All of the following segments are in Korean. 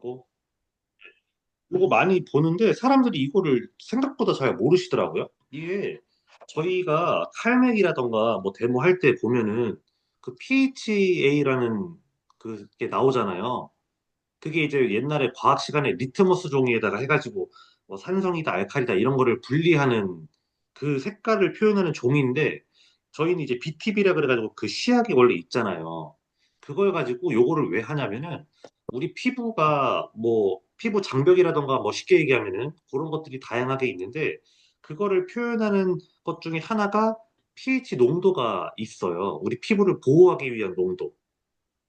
요거 요거 많이 보는데 사람들이 이거를 생각보다 잘 모르시더라고요. 이게 저희가 칼맥이라던가 뭐 데모 할 때 보면은 그 PHA라는 그게 나오잖아요. 그게 이제 옛날에 과학 시간에 리트머스 종이에다가 해가지고 뭐 산성이다 알칼리다 이런 거를 분리하는 그 색깔을 표현하는 종이인데 저희는 이제 BTB라 그래가지고 그 시약이 원래 있잖아요. 그걸 가지고 요거를 왜 하냐면은 우리 피부가 뭐 피부 장벽이라던가 뭐 쉽게 얘기하면은 그런 것들이 다양하게 있는데 그거를 표현하는 것 중에 하나가 pH 농도가 있어요. 우리 피부를 보호하기 위한 농도.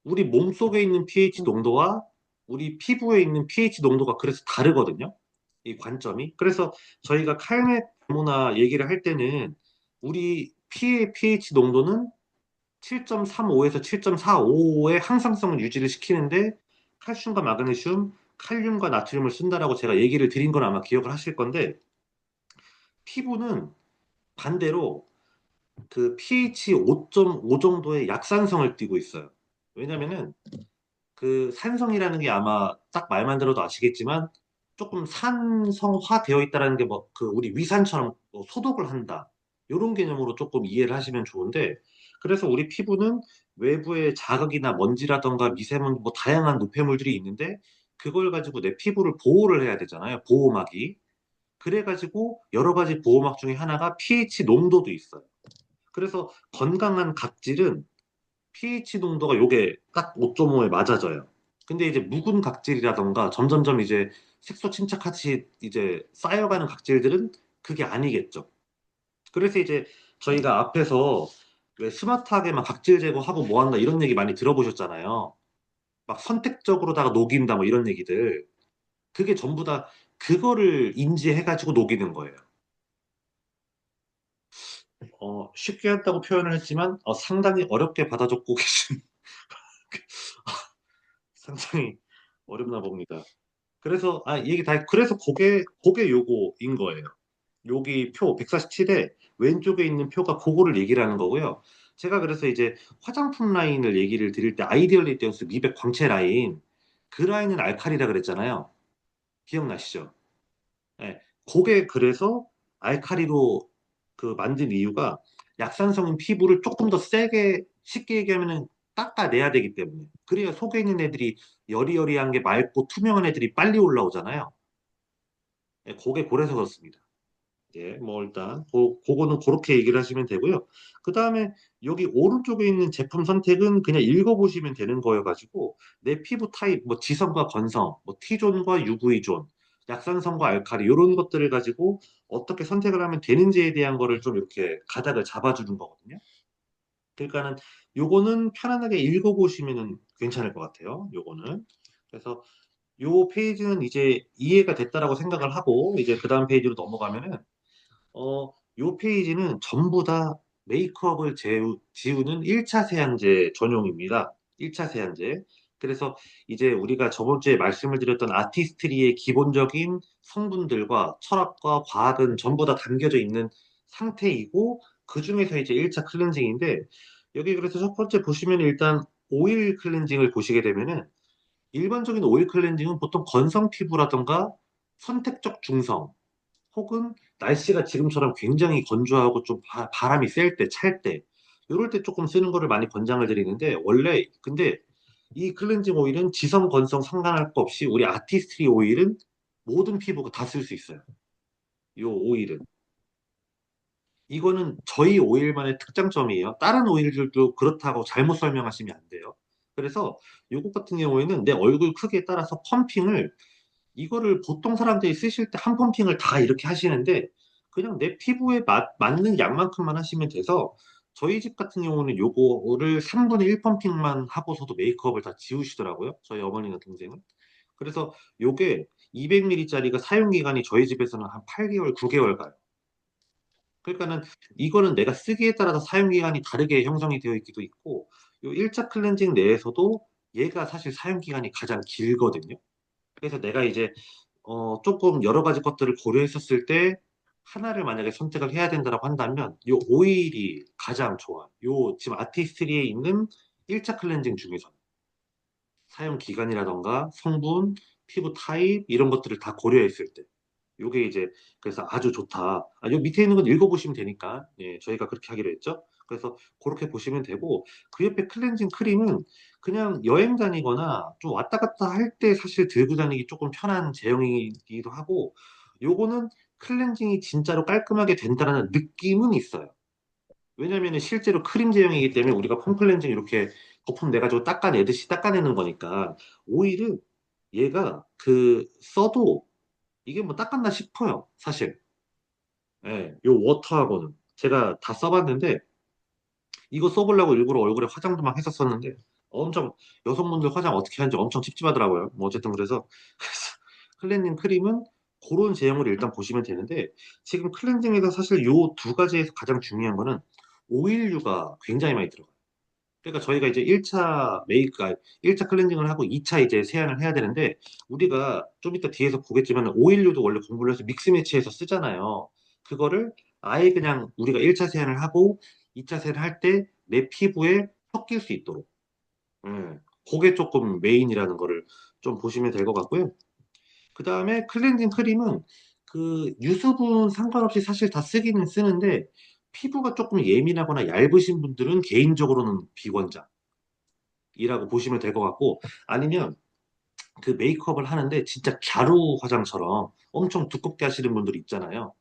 우리 몸속에 있는 pH 농도와 우리 피부에 있는 pH 농도가 그래서 다르거든요. 이 관점이. 그래서 저희가 칼맥 데모나 얘기를 할 때는 우리 피의 pH 농도는 7.35에서 7.45의 항상성을 유지를 시키는데 칼슘과 마그네슘, 칼륨과 나트륨을 쓴다라고 제가 얘기를 드린 건 아마 기억을 하실 건데 피부는 반대로 그 pH 5.5 정도의 약산성을 띠고 있어요. 왜냐면은 그 산성이라는 게 아마 딱 말만 들어도 아시겠지만 조금 산성화 되어 있다라는 게 뭐 그 우리 위산처럼 뭐 소독을 한다. 이런 개념으로 조금 이해를 하시면 좋은데 그래서 우리 피부는 외부의 자극이나 먼지라던가 미세먼지 뭐 다양한 노폐물들이 있는데 그걸 가지고 내 피부를 보호를 해야 되잖아요. 보호막이. 그래가지고 여러 가지 보호막 중에 하나가 pH 농도도 있어요. 그래서 건강한 각질은 pH 농도가 요게 딱 5.5에 맞아져요. 근데 이제 묵은 각질이라던가 점점점 이제 색소 침착같이 이제 쌓여가는 각질들은 그게 아니겠죠. 그래서 이제 저희가 앞에서 왜 스마트하게 막 각질 제거하고 뭐 한다 이런 얘기 많이 들어보셨잖아요. 막 선택적으로다가 녹인다 뭐 이런 얘기들. 그게 전부 다 그거를 인지해가지고 녹이는 거예요. 쉽게 한다고 표현을 했지만 상당히 어렵게 받아적고 계신 상당히 어렵나 봅니다. 그래서 얘기 다 그래서 그게 요거인 거예요. 여기 표 147에 왼쪽에 있는 표가 그거를 얘기를 하는 거고요. 제가 그래서 이제 화장품 라인을 얘기를 드릴 때 아이디얼 리테온스 미백 광채 라인 그 라인은 알칼리라 그랬잖아요. 기억나시죠? 네. 그게 그래서 알칼리로 그 만든 이유가 약산성인 피부를 조금 더 세게 쉽게 얘기하면은 닦아내야 되기 때문에 그래야 속에 있는 애들이 여리여리한 게 맑고 투명한 애들이 빨리 올라오잖아요. 예, 그게 그래서 그렇습니다. 예, 뭐 일단 그거는 그렇게 얘기를 하시면 되고요. 그 다음에 여기 오른쪽에 있는 제품 선택은 그냥 읽어보시면 되는 거여가지고 내 피부 타입, 뭐 지성과 건성, 뭐 T존과 UV존, 약산성과 알칼리 이런 것들을 가지고 어떻게 선택을 하면 되는지에 대한 거를 좀 이렇게 가닥을 잡아주는 거거든요. 그러니까는 요거는 편안하게 읽어보시면 괜찮을 것 같아요. 요거는. 그래서 요 페이지는 이제 이해가 됐다라고 생각을 하고 이제 그 다음 페이지로 넘어가면은 요 페이지는 전부 다 메이크업을 지우는 1차 세안제 전용입니다. 1차 세안제. 그래서 이제 우리가 저번 주에 말씀을 드렸던 아티스트리의 기본적인 성분들과 철학과 과학은 전부 다 담겨져 있는 상태이고, 그 중에서 이제 1차 클렌징인데, 여기 그래서 첫 번째 보시면 일단 오일 클렌징을 보시게 되면은, 일반적인 오일 클렌징은 보통 건성 피부라던가 선택적 중성, 혹은 날씨가 지금처럼 굉장히 건조하고 좀 바람이 셀 때, 찰 때, 이럴 때 조금 쓰는 거를 많이 권장을 드리는데, 원래, 근데 이 클렌징 오일은 지성, 건성 상관할 거 없이 우리 아티스트리 오일은 모든 피부가 다 쓸 수 있어요. 이 오일은. 이거는 저희 오일만의 특장점이에요. 다른 오일들도 그렇다고 잘못 설명하시면 안 돼요. 그래서 이것 같은 경우에는 내 얼굴 크기에 따라서 펌핑을 이거를 보통 사람들이 쓰실 때 한 펌핑을 다 이렇게 하시는데 그냥 내 피부에 맞는 양만큼만 하시면 돼서 저희 집 같은 경우는 요거를 3분의 1 펌핑만 하고서도 메이크업을 다 지우시더라고요. 저희 어머니나 동생은. 그래서 요게 200ml짜리가 사용기간이 저희 집에서는 한 8개월, 9개월 가요. 그러니까는 이거는 내가 쓰기에 따라서 사용기간이 다르게 형성이 되어 있기도 있고 요 1차 클렌징 내에서도 얘가 사실 사용기간이 가장 길거든요. 그래서 내가 이제 조금 여러 가지 것들을 고려했었을 때 하나를 만약에 선택을 해야 된다고 한다면 요 오일이 가장 좋아. 요 지금 아티스트리에 있는 1차 클렌징 중에서 사용 기간이라던가 성분 피부 타입 이런 것들을 다 고려했을 때 요게 이제 그래서 아주 좋다. 요 밑에 있는 건 읽어보시면 되니까 예, 저희가 그렇게 하기로 했죠. 그래서 그렇게 보시면 되고 그 옆에 클렌징 크림은 그냥 여행 다니거나 좀 왔다 갔다 할 때 사실 들고 다니기 조금 편한 제형이기도 하고 요거는 클렌징이 진짜로 깔끔하게 된다는 느낌은 있어요. 왜냐면은 실제로 크림 제형이기 때문에 우리가 폼 클렌징 이렇게 거품 내가지고 닦아내듯이 닦아내는 거니까 오일은 얘가 그 써도 이게 뭐 닦았나 싶어요, 사실. 예, 요 워터하고는 제가 다 써봤는데 이거 써보려고 일부러 얼굴에 화장도 막 했었었는데 엄청 여성분들 화장 어떻게 하는지 엄청 찝찝하더라고요. 뭐 어쨌든 그래서 그래서 클렌징 크림은 그런 제형으로 일단 보시면 되는데 지금 클렌징에서 사실 요 두 가지에서 가장 중요한 거는 오일류가 굉장히 많이 들어가요. 그러니까 저희가 이제 1차 메이크, 1차 클렌징을 하고 2차 이제 세안을 해야 되는데, 우리가 좀 이따 뒤에서 보겠지만, 오일류도 원래 공부를 해서 믹스 매치해서 쓰잖아요. 그거를 아예 그냥 우리가 1차 세안을 하고 2차 세안을 할 때 내 피부에 섞일 수 있도록. 그게 조금 메인이라는 거를 좀 보시면 될 것 같고요. 그 다음에 클렌징 크림은 그 유수분 상관없이 사실 다 쓰기는 쓰는데, 피부가 조금 예민하거나 얇으신 분들은 개인적으로는 비권장. 이라고 보시면 될 것 같고 아니면 그 메이크업을 하는데 진짜 갸루 화장처럼 엄청 두껍게 하시는 분들 있잖아요.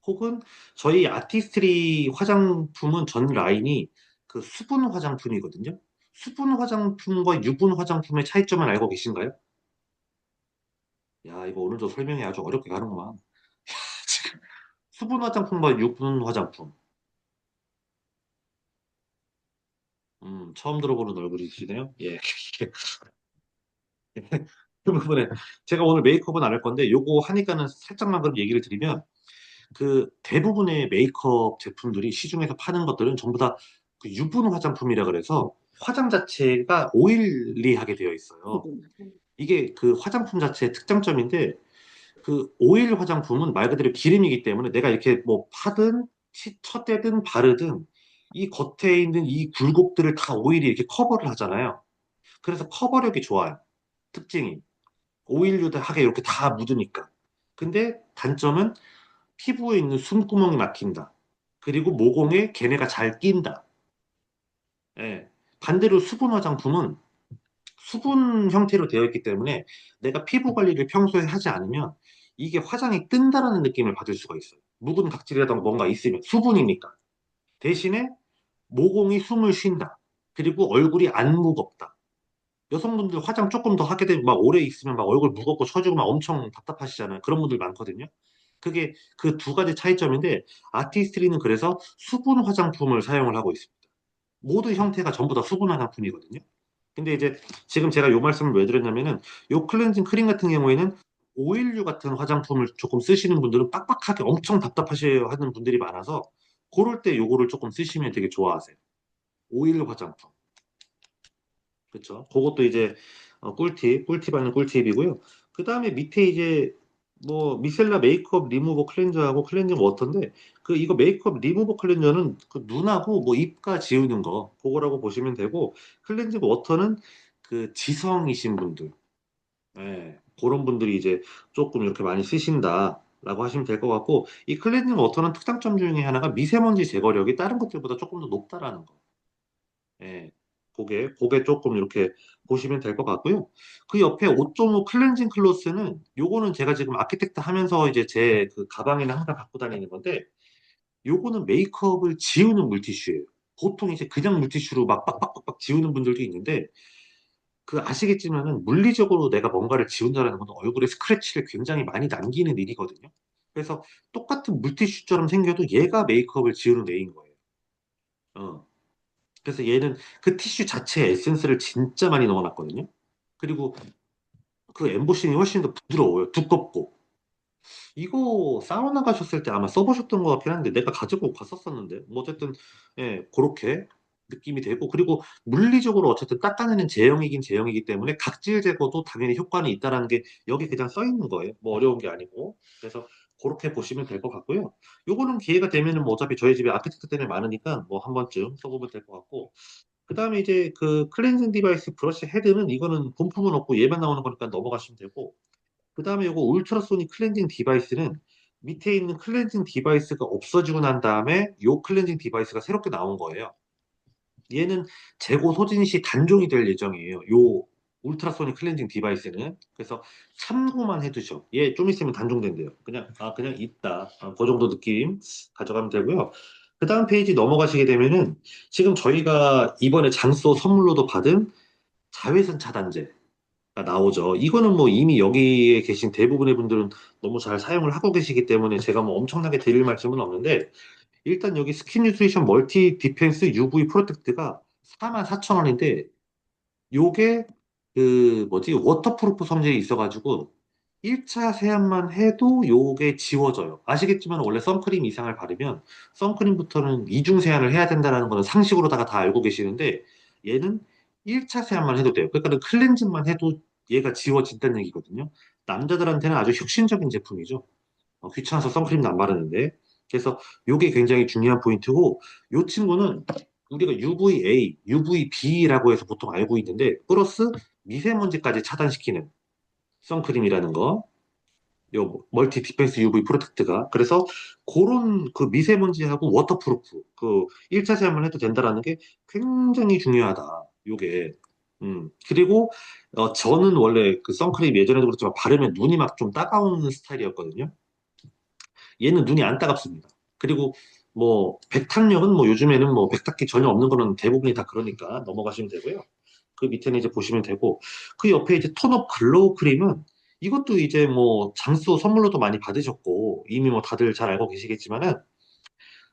혹은 저희 아티스트리 화장품은 전 라인이 그 수분 화장품이거든요. 수분 화장품과 유분 화장품의 차이점을 알고 계신가요? 야, 이거 오늘 저 설명이 아주 어렵게 가는구만. 지금 수분 화장품과 유분 화장품. 처음 들어보는 얼굴이시네요. 예. 그 부분에 제가 오늘 메이크업은 안 할 건데 요거 하니까는 살짝만 그럼 얘기를 드리면 그 대부분의 메이크업 제품들이 시중에서 파는 것들은 전부 다 그 유분 화장품이라 그래서 화장 자체가 오일리하게 되어 있어요. 이게 그 화장품 자체의 특장점인데 그 오일 화장품은 말 그대로 기름이기 때문에 내가 이렇게 뭐 파든 쳤대든 바르든 이 겉에 있는 이 굴곡들을 다 오일이 이렇게 커버를 하잖아요. 그래서 커버력이 좋아요. 특징이. 오일류하게 이렇게 다 묻으니까. 근데 단점은 피부에 있는 숨구멍이 막힌다. 그리고 모공에 걔네가 잘 낀다. 예. 반대로 수분 화장품은 수분 형태로 되어 있기 때문에 내가 피부 관리를 평소에 하지 않으면 이게 화장이 뜬다라는 느낌을 받을 수가 있어요. 묵은 각질이라던가 뭔가 있으면 수분이니까. 대신에 모공이 숨을 쉰다. 그리고 얼굴이 안 무겁다. 여성분들 화장 조금 더 하게 되면 막 오래 있으면 막 얼굴 무겁고 처지고 막 엄청 답답하시잖아요. 그런 분들 많거든요. 그게 그 두 가지 차이점인데 아티스트리는 그래서 수분 화장품을 사용을 하고 있습니다. 모두 형태가 전부 다 수분 화장품이거든요. 근데 이제 지금 제가 요 말씀을 왜 드렸냐면은 요 클렌징 크림 같은 경우에는 오일류 같은 화장품을 조금 쓰시는 분들은 빡빡하게 엄청 답답하셔야 하는 분들이 많아서 그럴 때 요거를 조금 쓰시면 되게 좋아하세요. 오일 화장품. 그렇죠. 그것도 이제 꿀팁 아닌 꿀팁이고요. 그 다음에 밑에 이제 뭐 미셀라 메이크업 리무버 클렌저하고 클렌징 워터인데 그 이거 메이크업 리무버 클렌저는 그 눈하고 뭐 입가 지우는 거 그거라고 보시면 되고 클렌징 워터는 그 지성이신 분들, 예, 그런 분들이 이제 조금 이렇게 많이 쓰신다라고 하시면 될 것 같고 이 클렌징 워터는 특장점 중에 하나가 미세먼지 제거력이 다른 것들보다 조금 더 높다라는 거. 예, 그게 조금 이렇게 보시면 될 것 같고요. 그 옆에 5.5 클렌징 클로스는 요거는 제가 지금 아키텍트 하면서 이제 제 그 가방에는 항상 갖고 다니는 건데 요거는 메이크업을 지우는 물티슈예요. 보통 이제 그냥 물티슈로 막 빡빡빡빡 지우는 분들도 있는데 그 아시겠지만은 물리적으로 내가 뭔가를 지운다는 건 얼굴에 스크래치를 굉장히 많이 남기는 일이거든요. 그래서 똑같은 물티슈처럼 생겨도 얘가 메이크업을 지우는 애인 거예요. 어. 그래서 얘는 그 티슈 자체에 에센스를 진짜 많이 넣어놨거든요. 그리고 그 엠보싱이 훨씬 더 부드러워요. 두껍고. 이거 사우나 가셨을 때 아마 써보셨던 것 같긴 한데 내가 가지고 갔었었는데 뭐 어쨌든 예, 그렇게 느낌이 되고 그리고 물리적으로 어쨌든 닦아내는 제형이긴 제형이기 때문에 각질 제거도 당연히 효과는 있다라는 게 여기 그냥 써 있는 거예요. 뭐 어려운 게 아니고. 그래서 그렇게 보시면 될 것 같고요. 요거는 기회가 되면은 뭐 어차피 저희 집에 아키텍트 때문에 많으니까 뭐 한 번쯤 써보면 될 것 같고 그 다음에 이제 그 클렌징 디바이스 브러쉬 헤드는 이거는 본품은 없고 얘만 나오는 거니까 넘어가시면 되고 그다음에 요거 울트라소닉 클렌징 디바이스는 밑에 있는 클렌징 디바이스가 없어지고 난 다음에 요 클렌징 디바이스가 새롭게 나온 거예요. 얘는 재고 소진 시 단종이 될 예정이에요. 요 울트라소닉 클렌징 디바이스는. 그래서 참고만 해두셔. 얘 좀 있으면 단종된대요. 그냥 있다. 그 정도 느낌 가져가면 되고요. 그 다음 페이지 넘어가시게 되면은 지금 저희가 이번에 장소 선물로도 받은 자외선 차단제 나오죠. 이거는 뭐 이미 여기에 계신 대부분의 분들은 너무 잘 사용을 하고 계시기 때문에 제가 뭐 엄청나게 드릴 말씀은 없는데 일단 여기 스킨 뉴트리션 멀티 디펜스 UV 프로텍트가 44,000원인데 요게 그 뭐지 워터프루프 성질이 있어가지고 1차 세안만 해도 요게 지워져요. 아시겠지만 원래 선크림 이상을 바르면 선크림부터는 이중 세안을 해야 된다는 거는 상식으로다가 다 알고 계시는데 얘는 1차 세안만 해도 돼요. 그러니까 클렌징만 해도 얘가 지워진다는 얘기거든요. 남자들한테는 아주 혁신적인 제품이죠. 귀찮아서 선크림도 안 바르는데. 그래서 요게 굉장히 중요한 포인트고, 요 친구는 우리가 UVA, UVB라고 해서 보통 알고 있는데, 플러스 미세먼지까지 차단시키는 선크림이라는 거. 요 멀티 디펜스 UV 프로텍트가. 그래서 그런 그 미세먼지하고 워터프루프, 그 1차 세안만 해도 된다라는 게 굉장히 중요하다. 요게. 그리고 저는 원래 그 선크림 예전에도 그렇지만 바르면 눈이 막 좀 따가운 스타일이었거든요. 얘는 눈이 안 따갑습니다. 그리고 뭐 백탁력은 뭐 요즘에는 뭐 백탁기 전혀 없는 거는 대부분이 다 그러니까 넘어가시면 되고요. 그 밑에는 이제 보시면 되고 그 옆에 이제 톤업 글로우 크림은 이것도 이제 뭐 장수 선물로도 많이 받으셨고 이미 뭐 다들 잘 알고 계시겠지만은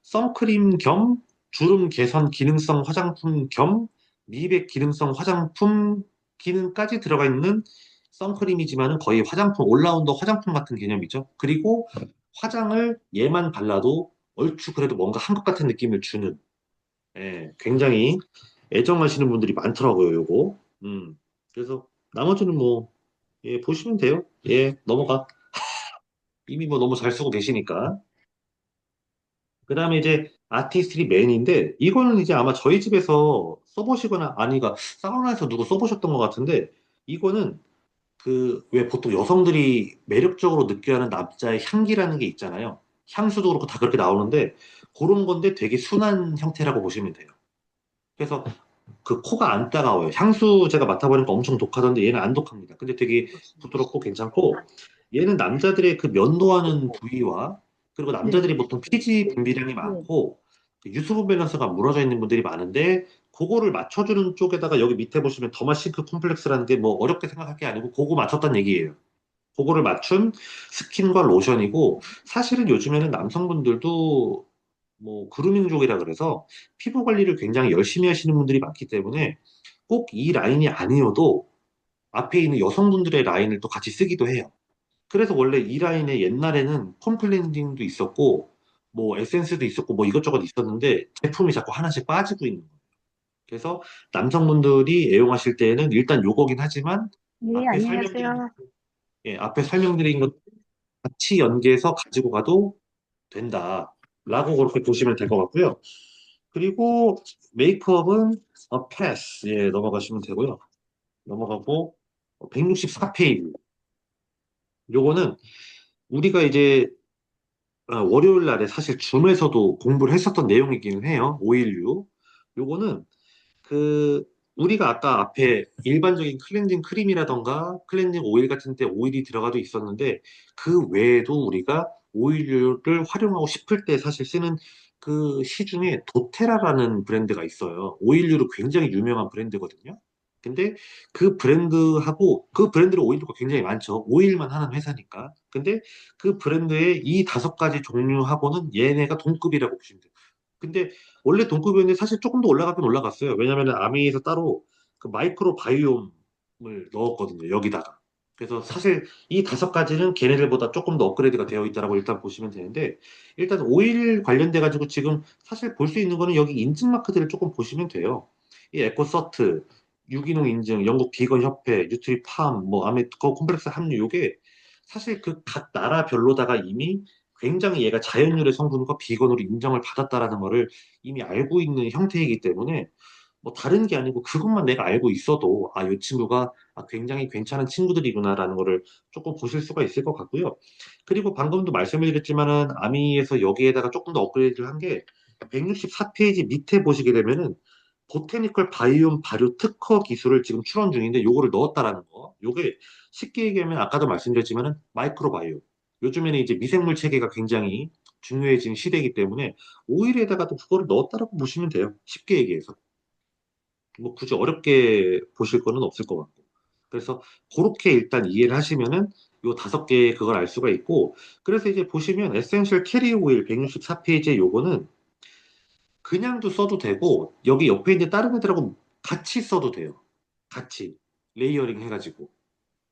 선크림 겸 주름 개선 기능성 화장품 겸 미백 기능성 화장품 기능까지 들어가 있는 선크림이지만은 거의 화장품, 올라운더 화장품 같은 개념이죠. 그리고 화장을 얘만 발라도 얼추 그래도 뭔가 한 것 같은 느낌을 주는, 굉장히 애정하시는 분들이 많더라고요, 요거. 그래서 나머지는 뭐, 보시면 돼요. 넘어가. 이미 뭐 너무 잘 쓰고 계시니까. 그 다음에 이제 아티스트리 맨인데 이거는 이제 아마 저희 집에서 써보시거나 아니가 사우나에서 누구 써보셨던 것 같은데 이거는 그 왜 보통 여성들이 매력적으로 느껴하는 남자의 향기라는 게 있잖아요. 향수도 그렇고 다 그렇게 나오는데 그런 건데 되게 순한 형태라고 보시면 돼요. 그래서 그 코가 안 따가워요. 향수 제가 맡아보니까 엄청 독하던데 얘는 안 독합니다. 근데 되게 부드럽고 괜찮고 얘는 남자들의 그 면도하는 부위와 그리고 네. 남자들이 보통 피지 분비량이 많고 그 유수분 밸런스가 무너져 있는 분들이 많은데 그거를 맞춰주는 쪽에다가 여기 밑에 보시면 더마싱크 콤플렉스라는 게 뭐 어렵게 생각할 게 아니고 그거 맞췄다는 얘기예요. 그거를 맞춘 스킨과 로션이고 사실은 요즘에는 남성분들도 뭐 그루밍족이라 그래서 피부 관리를 굉장히 열심히 하시는 분들이 많기 때문에 꼭 이 라인이 아니어도 앞에 있는 여성분들의 라인을 또 같이 쓰기도 해요. 그래서 원래 이 라인에 옛날에는 폼 클렌징도 있었고 뭐 에센스도 있었고 뭐 이것저것 있었는데 제품이 자꾸 하나씩 빠지고 있는 거예요. 그래서 남성분들이 애용하실 때에는 일단 요거긴 하지만 네, 앞에 설명드린 안녕하세요. 앞에 설명드린 것 같이 연계해서 가지고 가도 된다라고 그렇게 보시면 될 것 같고요. 그리고 메이크업은 패스 넘어가시면 되고요. 넘어가고 164페이지 요거는 우리가 이제 월요일 날에 사실 줌에서도 공부를 했었던 내용이기는 해요. 오일류. 요거는 그 우리가 아까 앞에 일반적인 클렌징 크림이라던가 클렌징 오일 같은 데 오일이 들어가도 있었는데 그 외에도 우리가 오일류를 활용하고 싶을 때 사실 쓰는 그 시중에 도테라라는 브랜드가 있어요. 오일류로 굉장히 유명한 브랜드거든요. 근데 그 브랜드하고 그 브랜드로 오일류가 굉장히 많죠. 오일만 하는 회사니까. 근데 그 브랜드의 이 5가지 종류하고는 얘네가 동급이라고 보시면 돼요. 근데 원래 동급이었는데 사실 조금 더 올라가긴 올라갔어요. 왜냐면은 아미에서 따로 그 마이크로 바이옴을 넣었거든요. 여기다가. 그래서 사실 이 5가지는 걔네들보다 조금 더 업그레이드가 되어 있다라고 일단 보시면 되는데 일단 오일 관련돼 가지고 지금 사실 볼 수 있는 거는 여기 인증 마크들을 조금 보시면 돼요. 이 에코서트, 유기농 인증, 영국 비건 협회, 뉴트리 팜, 뭐 아메리카 콤플렉스 함유 요게 사실 그 각 나라별로다가 이미 굉장히 얘가 자연유래 성분과 비건으로 인정을 받았다라는 거를 이미 알고 있는 형태이기 때문에 뭐 다른 게 아니고 그것만 내가 알고 있어도 아, 이 친구가 굉장히 괜찮은 친구들이구나라는 거를 조금 보실 수가 있을 것 같고요. 그리고 방금도 말씀을 드렸지만은 아미에서 여기에다가 조금 더 업그레이드를 한 게 164페이지 밑에 보시게 되면은 보테니컬 바이옴 발효 특허 기술을 지금 출원 중인데 요거를 넣었다라는 거. 요게 쉽게 얘기하면 아까도 말씀드렸지만은 마이크로바이옴. 요즘에는 이제 미생물 체계가 굉장히 중요해진 시대이기 때문에 오일에다가도 그거를 넣었다라고 보시면 돼요. 쉽게 얘기해서. 뭐 굳이 어렵게 보실 거는 없을 것 같고. 그래서 그렇게 일단 이해를 하시면은 요 5개 그걸 알 수가 있고, 그래서 이제 보시면 에센셜 캐리 오일 164페이지에 요거는 그냥도 써도 되고 여기 옆에 있는 다른 애들하고 같이 써도 돼요. 같이 레이어링 해가지고.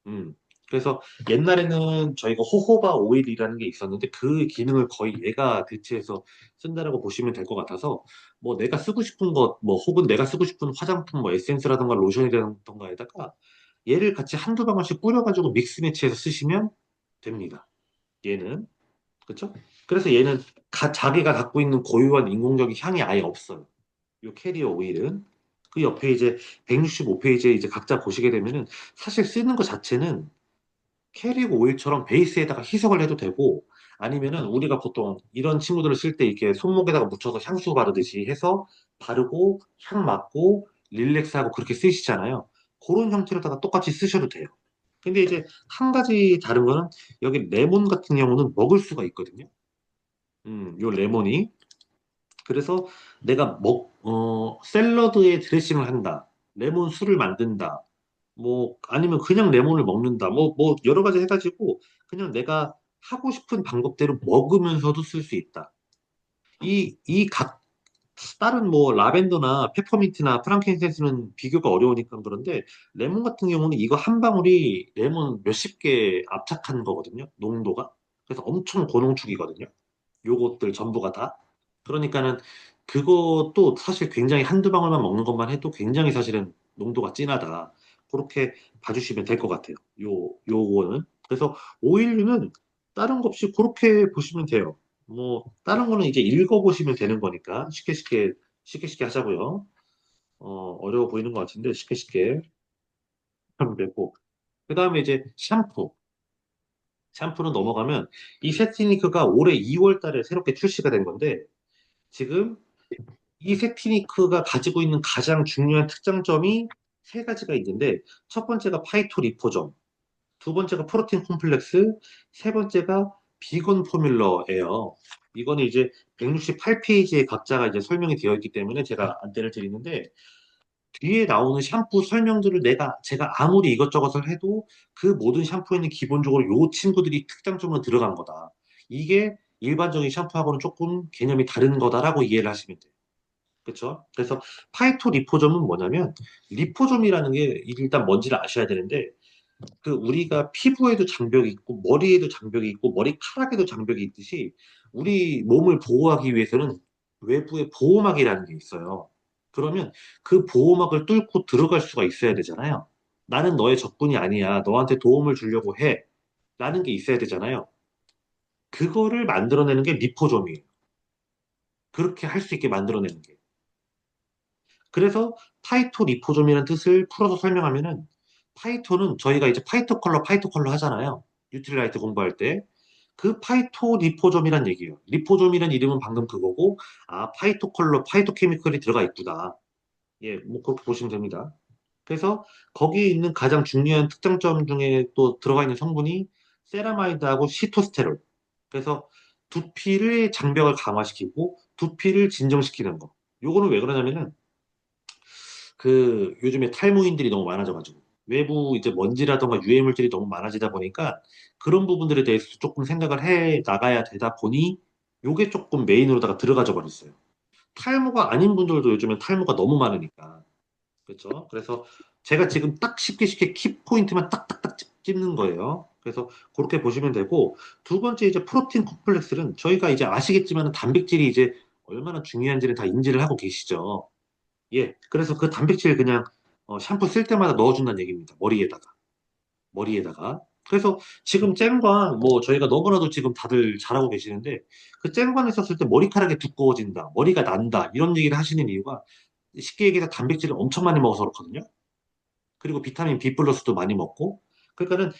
음. 그래서 옛날에는 저희가 호호바 오일이라는 게 있었는데 그 기능을 거의 얘가 대체해서 쓴다라고 보시면 될 것 같아서 뭐 내가 쓰고 싶은 것, 뭐 혹은 내가 쓰고 싶은 화장품, 뭐 에센스라든가 로션이라든가에다가 얘를 같이 한두 방울씩 뿌려가지고 믹스 매치해서 쓰시면 됩니다. 얘는. 그쵸? 그래서 얘는 자기가 갖고 있는 고유한 인공적인 향이 아예 없어요. 요 캐리어 오일은. 그 옆에 이제 165페이지에 이제 각자 보시게 되면은 사실 쓰는 것 자체는 캐리어 오일처럼 베이스에다가 희석을 해도 되고 아니면은 우리가 보통 이런 친구들을 쓸 때 이렇게 손목에다가 묻혀서 향수 바르듯이 해서 바르고 향 맡고 릴렉스하고 그렇게 쓰시잖아요. 그런 형태로다가 똑같이 쓰셔도 돼요. 근데 이제 한 가지 다른 거는 여기 레몬 같은 경우는 먹을 수가 있거든요. 요 레몬이. 그래서 내가 샐러드에 드레싱을 한다. 레몬 술을 만든다. 뭐, 아니면 그냥 레몬을 먹는다. 뭐, 여러 가지 해가지고, 그냥 내가 하고 싶은 방법대로 먹으면서도 쓸 수 있다. 다른 뭐, 라벤더나 페퍼민트나 프랑킨센스는 비교가 어려우니까 그런데, 레몬 같은 경우는 이거 한 방울이 레몬 몇십 개 압착한 거거든요. 농도가. 그래서 엄청 고농축이거든요. 요것들 전부가 다. 그러니까는 그것도 사실 굉장히 한두 방울만 먹는 것만 해도 굉장히 사실은 농도가 진하다. 그렇게 봐주시면 될 것 같아요. 요거는. 그래서 오일류는 다른 거 없이 그렇게 보시면 돼요. 뭐, 다른 거는 이제 읽어보시면 되는 거니까 쉽게 하자고요. 어려워 보이는 것 같은데 쉽게 하면 되고. 그 다음에 이제 샴푸. 샴푸는 넘어가면 이 세티니크가 올해 2월 달에 새롭게 출시가 된 건데 지금 이 세티니크가 가지고 있는 가장 중요한 특장점이 세 가지가 있는데 첫 번째가 파이토 리포점, 두 번째가 프로틴 콤플렉스, 세 번째가 비건 포뮬러예요. 이거는 이제 168페이지에 각자가 이제 설명이 되어 있기 때문에 제가 안내를 드리는데 뒤에 나오는 샴푸 설명들을 제가 아무리 이것저것을 해도 그 모든 샴푸에는 기본적으로 요 친구들이 특장점으로 들어간 거다. 이게 일반적인 샴푸하고는 조금 개념이 다른 거다라고 이해를 하시면 돼요. 그렇죠? 그래서 파이토 리포점은 뭐냐면 리포점이라는 게 일단 뭔지를 아셔야 되는데 그 우리가 피부에도 장벽이 있고 머리에도 장벽이 있고 머리카락에도 장벽이 있듯이 우리 몸을 보호하기 위해서는 외부에 보호막이라는 게 있어요. 그러면 그 보호막을 뚫고 들어갈 수가 있어야 되잖아요. 나는 너의 적군이 아니야. 너한테 도움을 주려고 해. 라는 게 있어야 되잖아요. 그거를 만들어내는 게 리포점이에요. 그렇게 할 수 있게 만들어내는 게. 그래서 파이토 리포점이라는 뜻을 풀어서 설명하면은 파이토는 저희가 이제 파이토 컬러 하잖아요. 뉴트릴라이트 공부할 때. 그 파이토 리포점이란 얘기예요. 리포점이란 이름은 방금 그거고, 아, 파이토 컬러, 파이토 케미컬이 들어가 있구나. 예, 뭐 그렇게 보시면 됩니다. 그래서 거기에 있는 가장 중요한 특장점 중에 또 들어가 있는 성분이 세라마이드하고 시토스테롤. 그래서 두피를 장벽을 강화시키고 두피를 진정시키는 거. 요거는 왜 그러냐면은 그 요즘에 탈모인들이 너무 많아져가지고 외부 이제 먼지라던가 유해 물질이 너무 많아지다 보니까 그런 부분들에 대해서 조금 생각을 해 나가야 되다 보니 요게 조금 메인으로다가 들어가져 버렸어요. 탈모가 아닌 분들도 요즘엔 탈모가 너무 많으니까 그렇죠. 그래서 제가 지금 딱 쉽게 키포인트만 딱딱딱 찝는 거예요. 그래서 그렇게 보시면 되고 두 번째 이제 프로틴 콤플렉스는 저희가 이제 아시겠지만 단백질이 이제 얼마나 중요한지를 다 인지를 하고 계시죠. 예, 그래서 그 단백질 그냥 샴푸 쓸 때마다 넣어준다는 얘기입니다. 머리에다가. 그래서 지금 쨍관, 뭐 저희가 너무나도 지금 다들 잘하고 계시는데 그 쨍관을 썼을 때 머리카락이 두꺼워진다, 머리가 난다 이런 얘기를 하시는 이유가 쉽게 얘기해서 단백질을 엄청 많이 먹어서 그렇거든요. 그리고 비타민 B 플러스도 많이 먹고. 그러니까는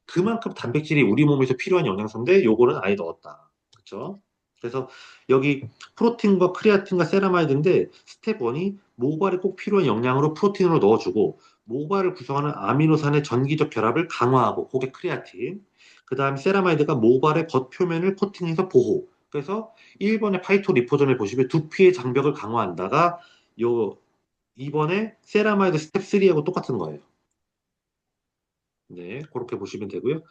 그만큼 단백질이 우리 몸에서 필요한 영양소인데 요거는 아예 넣었다. 그렇죠? 그래서 여기 프로틴과 크레아틴과 세라마이드인데 스텝 1이 모발에 꼭 필요한 영양으로 프로틴으로 넣어주고 모발을 구성하는 아미노산의 전기적 결합을 강화하고 그게 크레아틴. 그 다음 세라마이드가 모발의 겉표면을 코팅해서 보호. 그래서 1번의 파이토 리포전을 보시면 두피의 장벽을 강화한다가 요 2번의 세라마이드 스텝 3하고 똑같은 거예요. 네, 그렇게 보시면 되고요.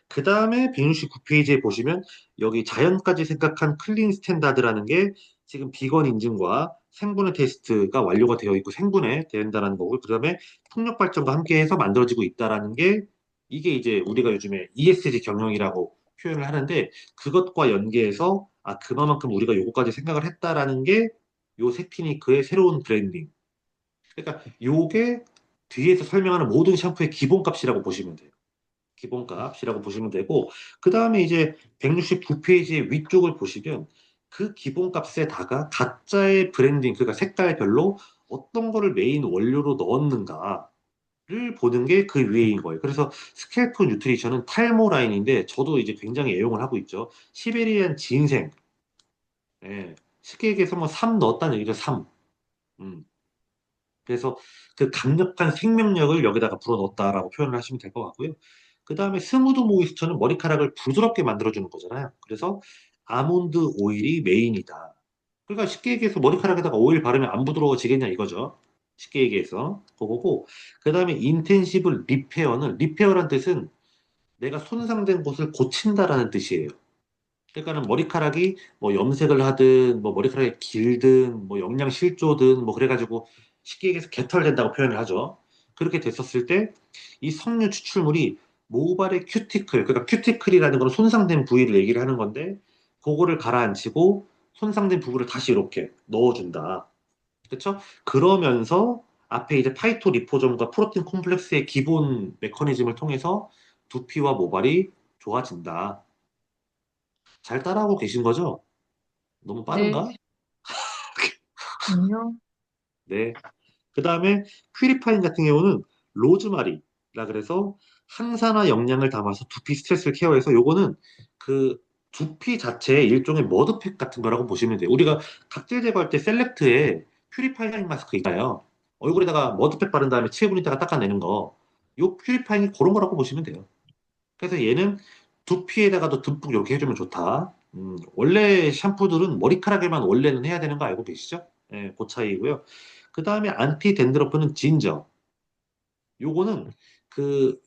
그 다음에 169페이지에 보시면 여기 자연까지 생각한 클린 스탠다드라는 게 지금 비건 인증과 생분해 테스트가 완료가 되어 있고 생분해 된다는 거고 그 다음에 풍력 발전과 함께해서 만들어지고 있다라는 게 이게 이제 우리가 요즘에 ESG 경영이라고 표현을 하는데 그것과 연계해서 아 그만큼 우리가 요거까지 생각을 했다라는 게 요 세피니크의 새로운 브랜딩. 그러니까 요게 뒤에서 설명하는 모든 샴푸의 기본값이라고 보시면 돼요. 기본값이라고 보시면 되고, 그 다음에 이제 169페이지의 위쪽을 보시면 그 기본값에다가 각자의 브랜딩, 그러니까 색깔별로 어떤 거를 메인 원료로 넣었는가를 보는 게 그 위에인 거예요. 그래서 스캘프 뉴트리션은 탈모 라인인데 저도 이제 굉장히 애용을 하고 있죠. 시베리안 진생, 예. 쉽게 얘기해서 뭐 삼 넣었다는 얘기죠, 삼. 음. 그래서 그 강력한 생명력을 여기다가 불어넣었다라고 표현을 하시면 될 것 같고요. 그 다음에 스무드 모이스처는 머리카락을 부드럽게 만들어주는 거잖아요. 그래서 아몬드 오일이 메인이다. 그러니까 쉽게 얘기해서 머리카락에다가 오일 바르면 안 부드러워지겠냐 이거죠. 쉽게 얘기해서 그거고 그 다음에 인텐시브 리페어는 리페어란 뜻은 내가 손상된 곳을 고친다라는 뜻이에요. 그러니까는 머리카락이 뭐 염색을 하든 뭐 머리카락이 길든 뭐 영양 실조든 뭐 그래가지고 쉽게 얘기해서 개털된다고 표현을 하죠. 그렇게 됐었을 때 이 섬유 추출물이 모발의 큐티클, 그러니까 큐티클이라는 건 손상된 부위를 얘기를 하는 건데 그거를 가라앉히고 손상된 부분을 다시 이렇게 넣어준다. 그렇죠? 그러면서 앞에 이제 파이토 리포점과 프로틴 콤플렉스의 기본 메커니즘을 통해서 두피와 모발이 좋아진다. 잘 따라하고 계신 거죠? 너무 네, 빠른가? 아니요. 네. 그 다음에 퓨리파인 같은 경우는 로즈마리라 그래서 항산화 영양을 담아서 두피 스트레스를 케어해서 요거는 그 두피 자체의 일종의 머드팩 같은 거라고 보시면 돼요. 우리가 각질 제거할 때 셀렉트에 퓨리파이잉 마스크 있잖아요. 얼굴에다가 머드팩 바른 다음에 7분 있다가 닦아내는 거. 요 퓨리파잉이 그런 거라고 보시면 돼요. 그래서 얘는 두피에다가도 듬뿍 이렇게 해주면 좋다. 원래 샴푸들은 머리카락에만 원래는 해야 되는 거 알고 계시죠? 예, 그 차이고요. 그 다음에 안티 댄드러프는 진저. 요거는 그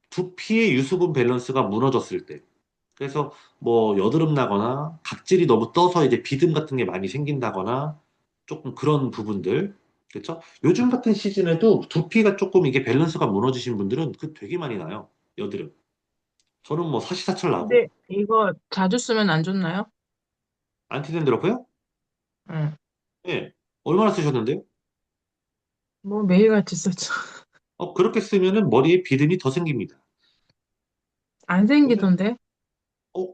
두피의 유수분 밸런스가 무너졌을 때. 그래서 뭐 여드름 나거나 각질이 너무 떠서 이제 비듬 같은 게 많이 생긴다거나 조금 그런 부분들. 그렇죠? 요즘 같은 시즌에도 두피가 조금 이게 밸런스가 무너지신 분들은 그 되게 많이 나요. 여드름. 저는 뭐 사시사철 나고. 근데 이거 자주 쓰면 안 좋나요? 안티덴드러프요? 응. 예. 얼마나 쓰셨는데요? 뭐 매일같이 쓰죠. 그렇게 쓰면은 머리에 비듬이 더 생깁니다. 안 왜냐, 생기던데? 어,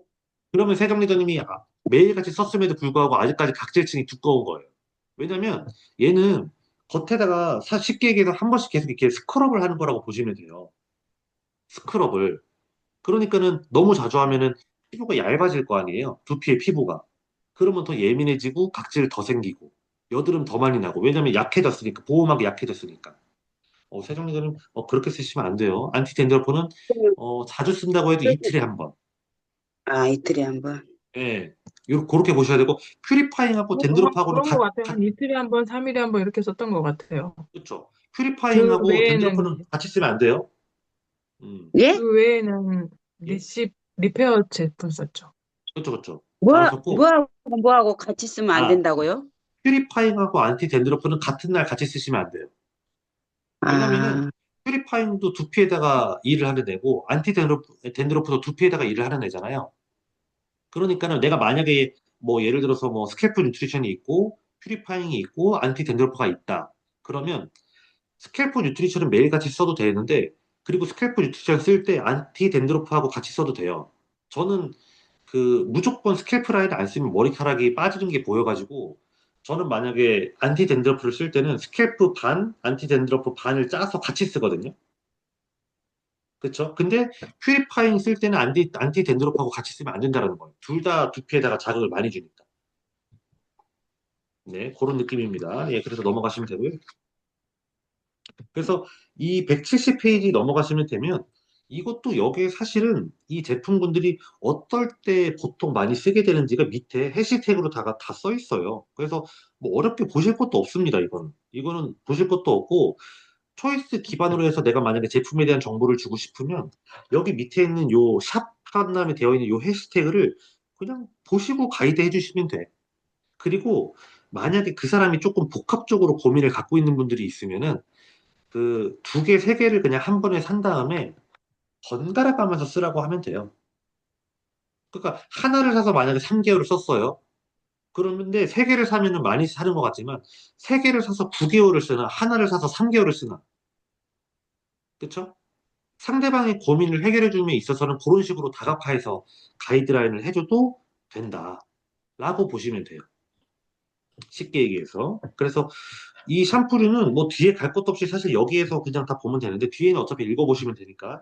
그러면 세정리더님이 매일같이 썼음에도 불구하고 아직까지 각질층이 두꺼운 거예요. 왜냐면 얘는 겉에다가 쉽게 얘기해서 한 번씩 계속 이렇게 스크럽을 하는 거라고 보시면 돼요. 스크럽을. 그러니까는 너무 자주 하면은 피부가 얇아질 거 아니에요. 두피의 피부가. 그러면 더 예민해지고 각질 더 생기고 여드름 더 많이 나고 왜냐면 약해졌으니까 보호막이 약해졌으니까. 세정리더는 그렇게 쓰시면 안 돼요. 안티덴드로프는 자주 쓴다고 해도 이틀에 한 번. 아, 이틀에 한 번. 예. 그렇게 보셔야 되고 퓨리파잉하고 정말 덴드로프하고는 그런 것 같아요. 한 이틀에 한 번, 3일에 한 번 이렇게 썼던 것 같아요. 그렇죠. 그 퓨리파잉하고 덴드로프는 외에는, 같이 쓰면 안 돼요. 음. 예? 그 외에는 예. 리페어 제품 썼죠. 그렇죠, 그렇죠. 뭐, 잘하셨고 뭐하고 같이 쓰면 안 아 된다고요? 퓨리파잉하고 안티 덴드로프는 같은 날 같이 쓰시면 안 돼요. 왜냐면은 아, 퓨리파잉도 두피에다가 일을 하는 애고 덴드로프도 두피에다가 일을 하는 애잖아요. 그러니까는 내가 만약에 뭐 예를 들어서 뭐 스캘프 뉴트리션이 있고 퓨리파잉이 있고 안티 덴드로프가 있다. 그러면 스캘프 뉴트리션은 매일같이 써도 되는데 그리고 스캘프 뉴트리션 쓸 때 안티 덴드로프하고 같이 써도 돼요. 저는 그 무조건 스캘프 라인을 안 쓰면 머리카락이 빠지는 게 보여가지고 저는 만약에 안티 댄드러프를 쓸 때는 스캘프 반, 안티 댄드러프 반을 짜서 같이 쓰거든요. 그쵸? 근데 퓨리파잉 쓸 때는 안티 댄드러프하고 같이 쓰면 안 된다는 거예요. 둘 다 두피에다가 자극을 많이 주니까. 네, 그런 느낌입니다. 예, 그래서 넘어가시면 되고요. 그래서 이 170페이지 넘어가시면 되면 이것도 여기에 사실은 이 제품군들이 어떨 때 보통 많이 쓰게 되는지가 밑에 해시태그로 다 써 있어요. 그래서 뭐 어렵게 보실 것도 없습니다, 이거는. 이거는 보실 것도 없고, 초이스 기반으로 해서 내가 만약에 제품에 대한 정보를 주고 싶으면 여기 밑에 있는 요 샵 하남에 되어 있는 요 해시태그를 그냥 보시고 가이드 해주시면 돼. 그리고 만약에 그 사람이 조금 복합적으로 고민을 갖고 있는 분들이 있으면은 그 두 개, 세 개를 그냥 한 번에 산 다음에 번갈아 가면서 쓰라고 하면 돼요. 그러니까 하나를 사서 만약에 3개월을 썼어요. 그러는데 세 개를 사면은 많이 사는 것 같지만 세 개를 사서 9개월을 쓰나 하나를 사서 3개월을 쓰나 그쵸? 상대방의 고민을 해결해 줌에 있어서는 그런 식으로 다각화해서 가이드라인을 해줘도 된다라고 보시면 돼요. 쉽게 얘기해서. 그래서 이 샴푸류는 뭐 뒤에 갈 것도 없이 사실 여기에서 그냥 다 보면 되는데 뒤에는 어차피 읽어보시면 되니까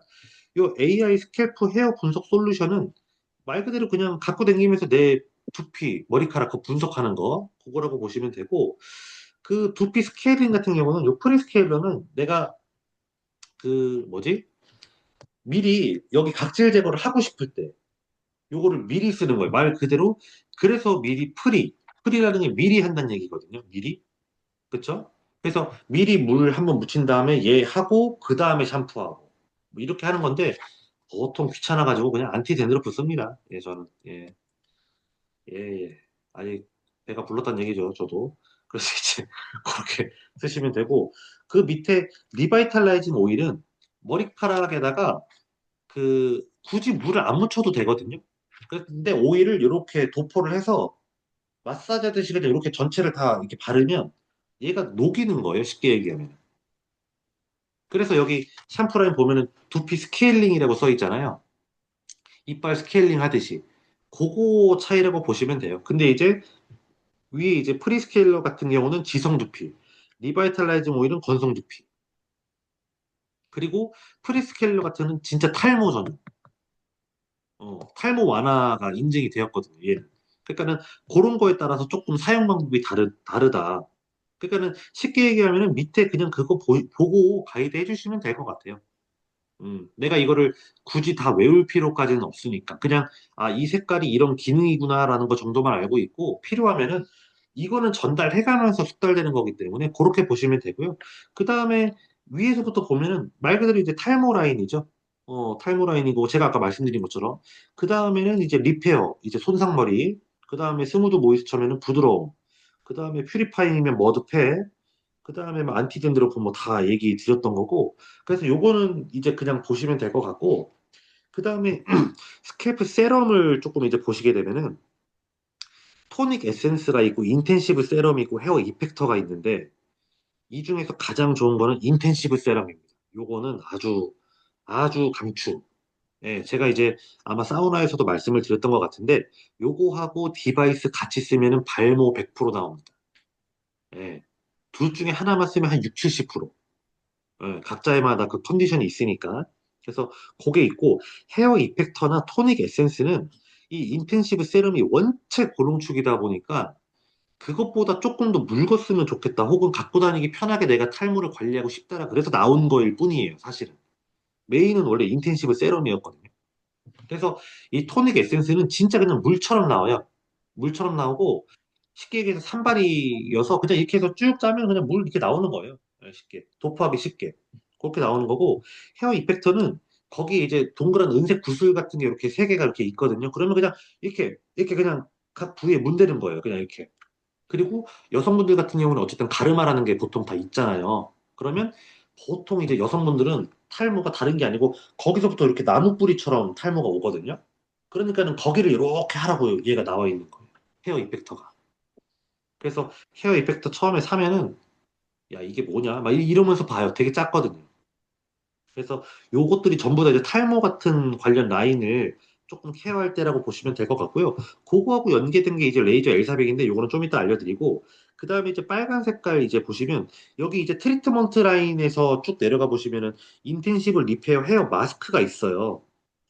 요 AI 스캘프 헤어 분석 솔루션은 말 그대로 그냥 갖고 다니면서 내 두피, 머리카락 그 분석하는 거 그거라고 보시면 되고 그 두피 스케일링 같은 경우는 요 프리스케일러는 내가 그 뭐지? 미리 여기 각질 제거를 하고 싶을 때 요거를 미리 쓰는 거예요. 말 그대로 그래서 미리 프리라는 게 미리 한다는 얘기거든요. 미리. 그쵸? 그래서 미리 물 한번 묻힌 다음에 얘 하고 그 다음에 샴푸하고 뭐 이렇게 하는 건데 보통 귀찮아가지고 그냥 안티 댄드러프 씁니다. 예, 저는. 예, 예, 예. 아니, 배가 불렀다는 얘기죠, 저도. 그래서 이제 그렇게 쓰시면 되고, 그 밑에 리바이탈라이징 오일은 머리카락에다가 그 굳이 물을 안 묻혀도 되거든요. 근데 오일을 이렇게 도포를 해서 마사지 하듯이 그냥 이렇게 전체를 다 이렇게 바르면 얘가 녹이는 거예요, 쉽게 얘기하면. 그래서 여기 샴푸 라인 보면은 두피 스케일링이라고 써 있잖아요. 이빨 스케일링 하듯이. 그거 차이라고 보시면 돼요. 근데 이제 위에 이제 프리스케일러 같은 경우는 지성 두피, 리바이탈라이징 오일은 건성 두피. 그리고 프리스케일러 같은 경우는 진짜 탈모 전 탈모 완화가 인증이 되었거든요. 얘는. 그러니까는 그런 거에 따라서 조금 사용 방법이 다르다. 그러니까는 쉽게 얘기하면은 밑에 그냥 그거 보고 가이드 해주시면 될 것 같아요. 내가 이거를 굳이 다 외울 필요까지는 없으니까. 그냥, 아, 이 색깔이 이런 기능이구나라는 거 정도만 알고 있고, 필요하면은, 이거는 전달해가면서 숙달되는 거기 때문에, 그렇게 보시면 되고요. 그 다음에, 위에서부터 보면은, 말 그대로 이제 탈모 라인이죠. 탈모 라인이고, 제가 아까 말씀드린 것처럼. 그 다음에는 이제 리페어, 이제 손상머리. 그 다음에 스무드 모이스처면은 부드러움. 그 다음에 퓨리파잉이면 머드팩. 그 다음에 뭐 안티젠드로프 뭐 다 얘기 드렸던 거고 그래서 요거는 이제 그냥 보시면 될 것 같고 그 다음에 스캘프 세럼을 조금 이제 보시게 되면은 토닉 에센스가 있고 인텐시브 세럼이 있고 헤어 이펙터가 있는데 이 중에서 가장 좋은 거는 인텐시브 세럼입니다. 요거는 아주 강추. 예, 제가 이제 아마 사우나에서도 말씀을 드렸던 것 같은데 요거하고 디바이스 같이 쓰면은 발모 100% 나옵니다. 예. 둘 중에 하나만 쓰면 한 6, 70%. 각자의마다 그 컨디션이 있으니까. 그래서 그게 있고 헤어 이펙터나 토닉 에센스는 이 인텐시브 세럼이 원체 고농축이다 보니까 그것보다 조금 더 묽었으면 좋겠다. 혹은 갖고 다니기 편하게 내가 탈모를 관리하고 싶다라 그래서 나온 거일 뿐이에요, 사실은. 메인은 원래 인텐시브 세럼이었거든요. 그래서 이 토닉 에센스는 진짜 그냥 물처럼 나와요. 물처럼 나오고 쉽게 얘기해서 산발이어서 그냥 이렇게 해서 쭉 짜면 그냥 물 이렇게 나오는 거예요. 쉽게. 도포하기 쉽게. 그렇게 나오는 거고 헤어 이펙터는 거기에 이제 동그란 은색 구슬 같은 게 이렇게 세 개가 이렇게 있거든요. 그러면 그냥 이렇게 그냥 각 부위에 문대는 거예요. 그냥 이렇게. 그리고 여성분들 같은 경우는 어쨌든 가르마라는 게 보통 다 있잖아요. 그러면 보통 이제 여성분들은 탈모가 다른 게 아니고 거기서부터 이렇게 나무 뿌리처럼 탈모가 오거든요. 그러니까는 거기를 이렇게 하라고 얘가 나와 있는 거예요. 헤어 이펙터가. 그래서 헤어 이펙터 처음에 사면은 야 이게 뭐냐 막 이러면서 봐요. 되게 작거든요. 그래서 요것들이 전부 다 이제 탈모 같은 관련 라인을 조금 케어할 때라고 보시면 될 것 같고요. 그거하고 연계된 게 이제 레이저 L400인데 요거는 좀 이따 알려드리고 그 다음에 이제 빨간 색깔 이제 보시면 여기 이제 트리트먼트 라인에서 쭉 내려가 보시면은 인텐시브 리페어 헤어 마스크가 있어요.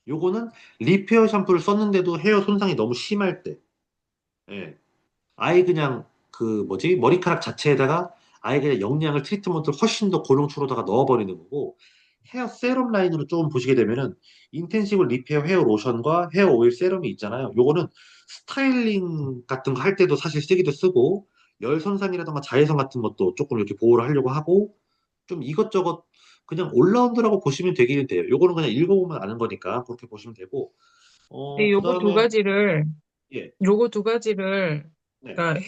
요거는 리페어 샴푸를 썼는데도 헤어 손상이 너무 심할 때, 예. 아예 그냥 그 뭐지 머리카락 자체에다가 아예 그냥 영양을 트리트먼트를 훨씬 더 고농축으로다가 넣어버리는 거고 헤어 세럼 라인으로 조금 보시게 되면은 인텐시브 리페어 헤어 로션과 헤어 오일 세럼이 있잖아요. 요거는 스타일링 같은 거 할 때도 사실 쓰기도 쓰고 열 손상이라던가 자외선 같은 것도 조금 이렇게 보호를 하려고 하고 좀 이것저것 그냥 올라운드라고 보시면 되기는 돼요. 요거는 그냥 읽어보면 아는 거니까 그렇게 보시면 되고 근데 요거 두 그다음에 가지를, 예. 요거 두 가지를, 네. 그러니까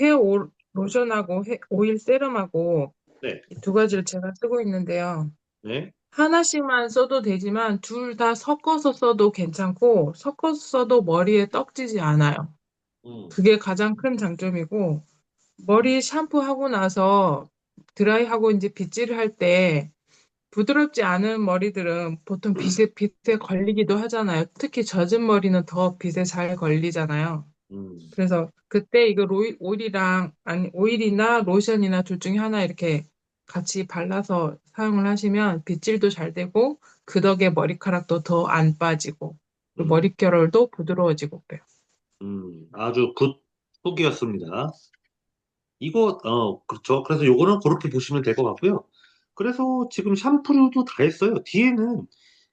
로션하고 오일 세럼하고 네. 이 두 가지를 제가 쓰고 있는데요. 네. 하나씩만 써도 되지만 둘 다 섞어서 써도 괜찮고 섞어서 써도 머리에 떡지지 않아요. 음. 그게 가장 큰 장점이고 머리 샴푸하고 나서 드라이하고 이제 빗질을 할 때 부드럽지 않은 머리들은 보통 빗에 걸리기도 하잖아요. 특히 젖은 머리는 더 빗에 잘 걸리잖아요. 음. 그래서 그때 이거 오일이랑, 아니, 오일이나 로션이나 둘 중에 하나 이렇게 같이 발라서 사용을 하시면 빗질도 잘 되고 그 덕에 머리카락도 더 안 빠지고 그리고 음. 머릿결도 부드러워지고 그래요. 아주 굿 후기였습니다. 이거, 그렇죠. 그래서 요거는 그렇게 보시면 될 것 같고요. 그래서 지금 샴푸류도 다 했어요. 뒤에는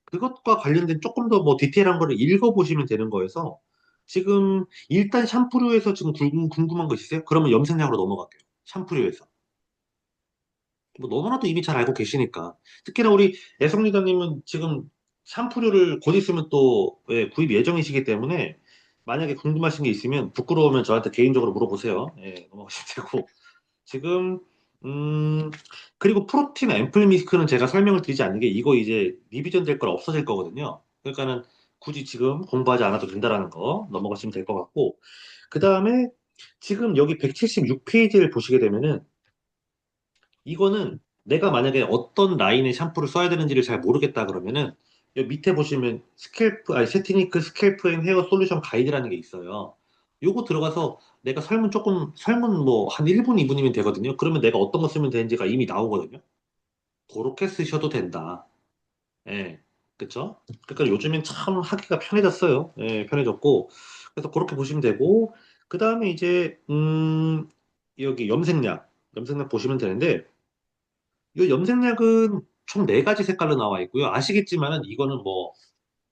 그것과 관련된 조금 더 뭐 디테일한 거를 읽어보시면 되는 거여서 지금 일단 샴푸류에서 지금 궁금한 거 있으세요? 그러면 염색약으로 넘어갈게요. 샴푸류에서. 뭐 너무나도 이미 잘 알고 계시니까. 특히나 우리 애성 리더님은 지금 샴푸류를 곧 있으면 또 예, 구입 예정이시기 때문에 만약에 궁금하신 게 있으면 부끄러우면 저한테 개인적으로 물어보세요. 예, 넘어가시면 되고. 지금 그리고 프로틴 앰플 미스크는 제가 설명을 드리지 않는 게 이거 이제 리비전 될 거라 없어질 거거든요. 그러니까는 굳이 지금 공부하지 않아도 된다라는 거 넘어가시면 될 것 같고 그 다음에 지금 여기 176페이지를 보시게 되면은 이거는 내가 만약에 어떤 라인의 샴푸를 써야 되는지를 잘 모르겠다 그러면은 여기 밑에 보시면 세티니크 스캘프 앤 헤어 솔루션 가이드라는 게 있어요. 요거 들어가서 내가 설문 뭐 한 1분, 2분이면 되거든요. 그러면 내가 어떤 거 쓰면 되는지가 이미 나오거든요. 그렇게 쓰셔도 된다. 예. 그쵸? 그러니까 요즘엔 참 하기가 편해졌어요. 예, 편해졌고. 그래서 그렇게 보시면 되고, 그 다음에 이제, 여기 염색약 보시면 되는데, 이 염색약은 총 네 가지 색깔로 나와 있고요. 아시겠지만은 이거는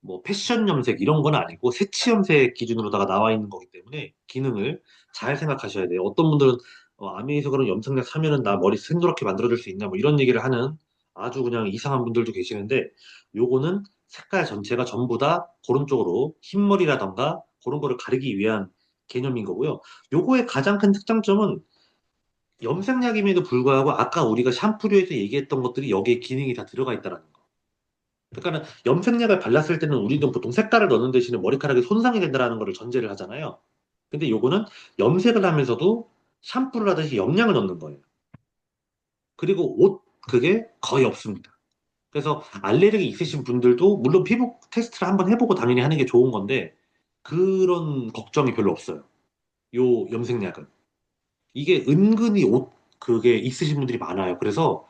뭐 패션 염색 이런 건 아니고 색치 염색 기준으로다가 나와 있는 거기 때문에 기능을 잘 생각하셔야 돼요. 어떤 분들은 아메이서 그런 염색약 사면은 나 머리 새노랗게 만들어줄 수 있나 뭐 이런 얘기를 하는 아주 그냥 이상한 분들도 계시는데 요거는 색깔 전체가 전부 다 그런 쪽으로 흰머리라던가 그런 거를 가리기 위한 개념인 거고요. 요거의 가장 큰 특장점은 염색약임에도 불구하고 아까 우리가 샴푸류에서 얘기했던 것들이 여기에 기능이 다 들어가 있다는 거. 그러니까는 염색약을 발랐을 때는 우리는 보통 색깔을 넣는 대신에 머리카락이 손상이 된다는 거를 전제를 하잖아요. 근데 요거는 염색을 하면서도 샴푸를 하듯이 영양을 넣는 거예요. 그리고 그게 거의 없습니다. 그래서 알레르기 있으신 분들도 물론 피부 테스트를 한번 해보고 당연히 하는 게 좋은 건데 그런 걱정이 별로 없어요. 요 염색약은. 이게 은근히 그게 있으신 분들이 많아요. 그래서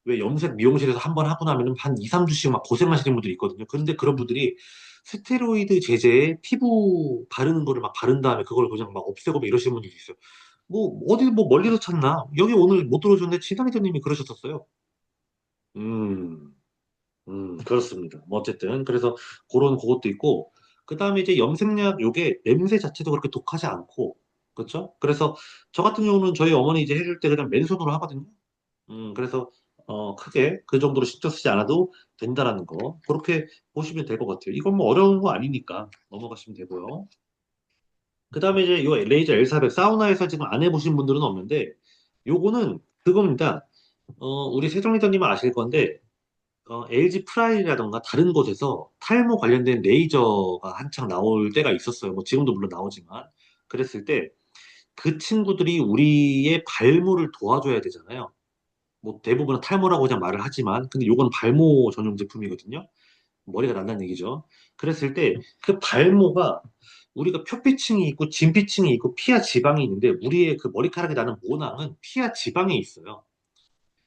왜 염색 미용실에서 한 번 하고 나면 한 2, 3주씩 막 고생하시는 분들이 있거든요. 그런데 그런 분들이 스테로이드 제제에 피부 바르는 거를 막 바른 다음에 그걸 그냥 막 없애고 막 이러시는 분들이 있어요. 뭐 어디 뭐 멀리서 찾나? 여기 오늘 못 들어오셨는데 지상희님이 그러셨었어요. 음, 그렇습니다. 뭐 어쨌든 그래서 그것도 있고 그 다음에 이제 염색약 요게 냄새 자체도 그렇게 독하지 않고 그렇죠? 그래서 저 같은 경우는 저희 어머니 이제 해줄 때 그냥 맨손으로 하거든요. 그래서 크게 그 정도로 신경 쓰지 않아도 된다라는 거 그렇게 보시면 될 것 같아요. 이건 뭐 어려운 거 아니니까 넘어가시면 되고요. 그 다음에 이제 요 레이저 L400 사우나에서 지금 안 해보신 분들은 없는데 요거는 그겁니다. 우리 세종리더님은 아실 건데 LG 프라이라던가 다른 곳에서 탈모 관련된 레이저가 한창 나올 때가 있었어요. 뭐 지금도 물론 나오지만 그랬을 때 그 친구들이 우리의 발모를 도와줘야 되잖아요. 뭐 대부분은 탈모라고 그냥 말을 하지만 근데 요건 발모 전용 제품이거든요. 머리가 난다는 얘기죠. 그랬을 때 그 발모가 우리가 표피층이 있고 진피층이 있고 피하 지방이 있는데 우리의 그 머리카락에 나는 모낭은 피하 지방에 있어요.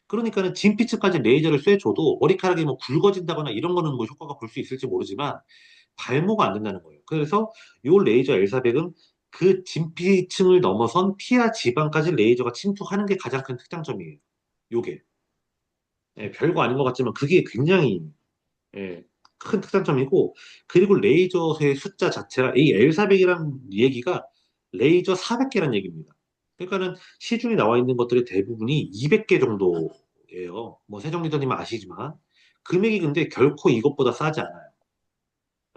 그러니까는 진피층까지 레이저를 쐬줘도 머리카락이 뭐 굵어진다거나 이런 거는 뭐 효과가 볼 수 있을지 모르지만 발모가 안 된다는 거예요. 그래서 요 레이저 엘사백은 그 진피층을 넘어선 피하 지방까지 레이저가 침투하는 게 가장 큰 특장점이에요. 요게. 예, 별거 아닌 것 같지만 그게 굉장히 예, 큰 특장점이고, 그리고 레이저의 숫자 자체가 이 L400이라는 얘기가 레이저 400개란 얘기입니다. 그러니까는 시중에 나와 있는 것들의 대부분이 200개 정도예요. 뭐 세종리더님은 아시지만 금액이 근데 결코 이것보다 싸지 않아요.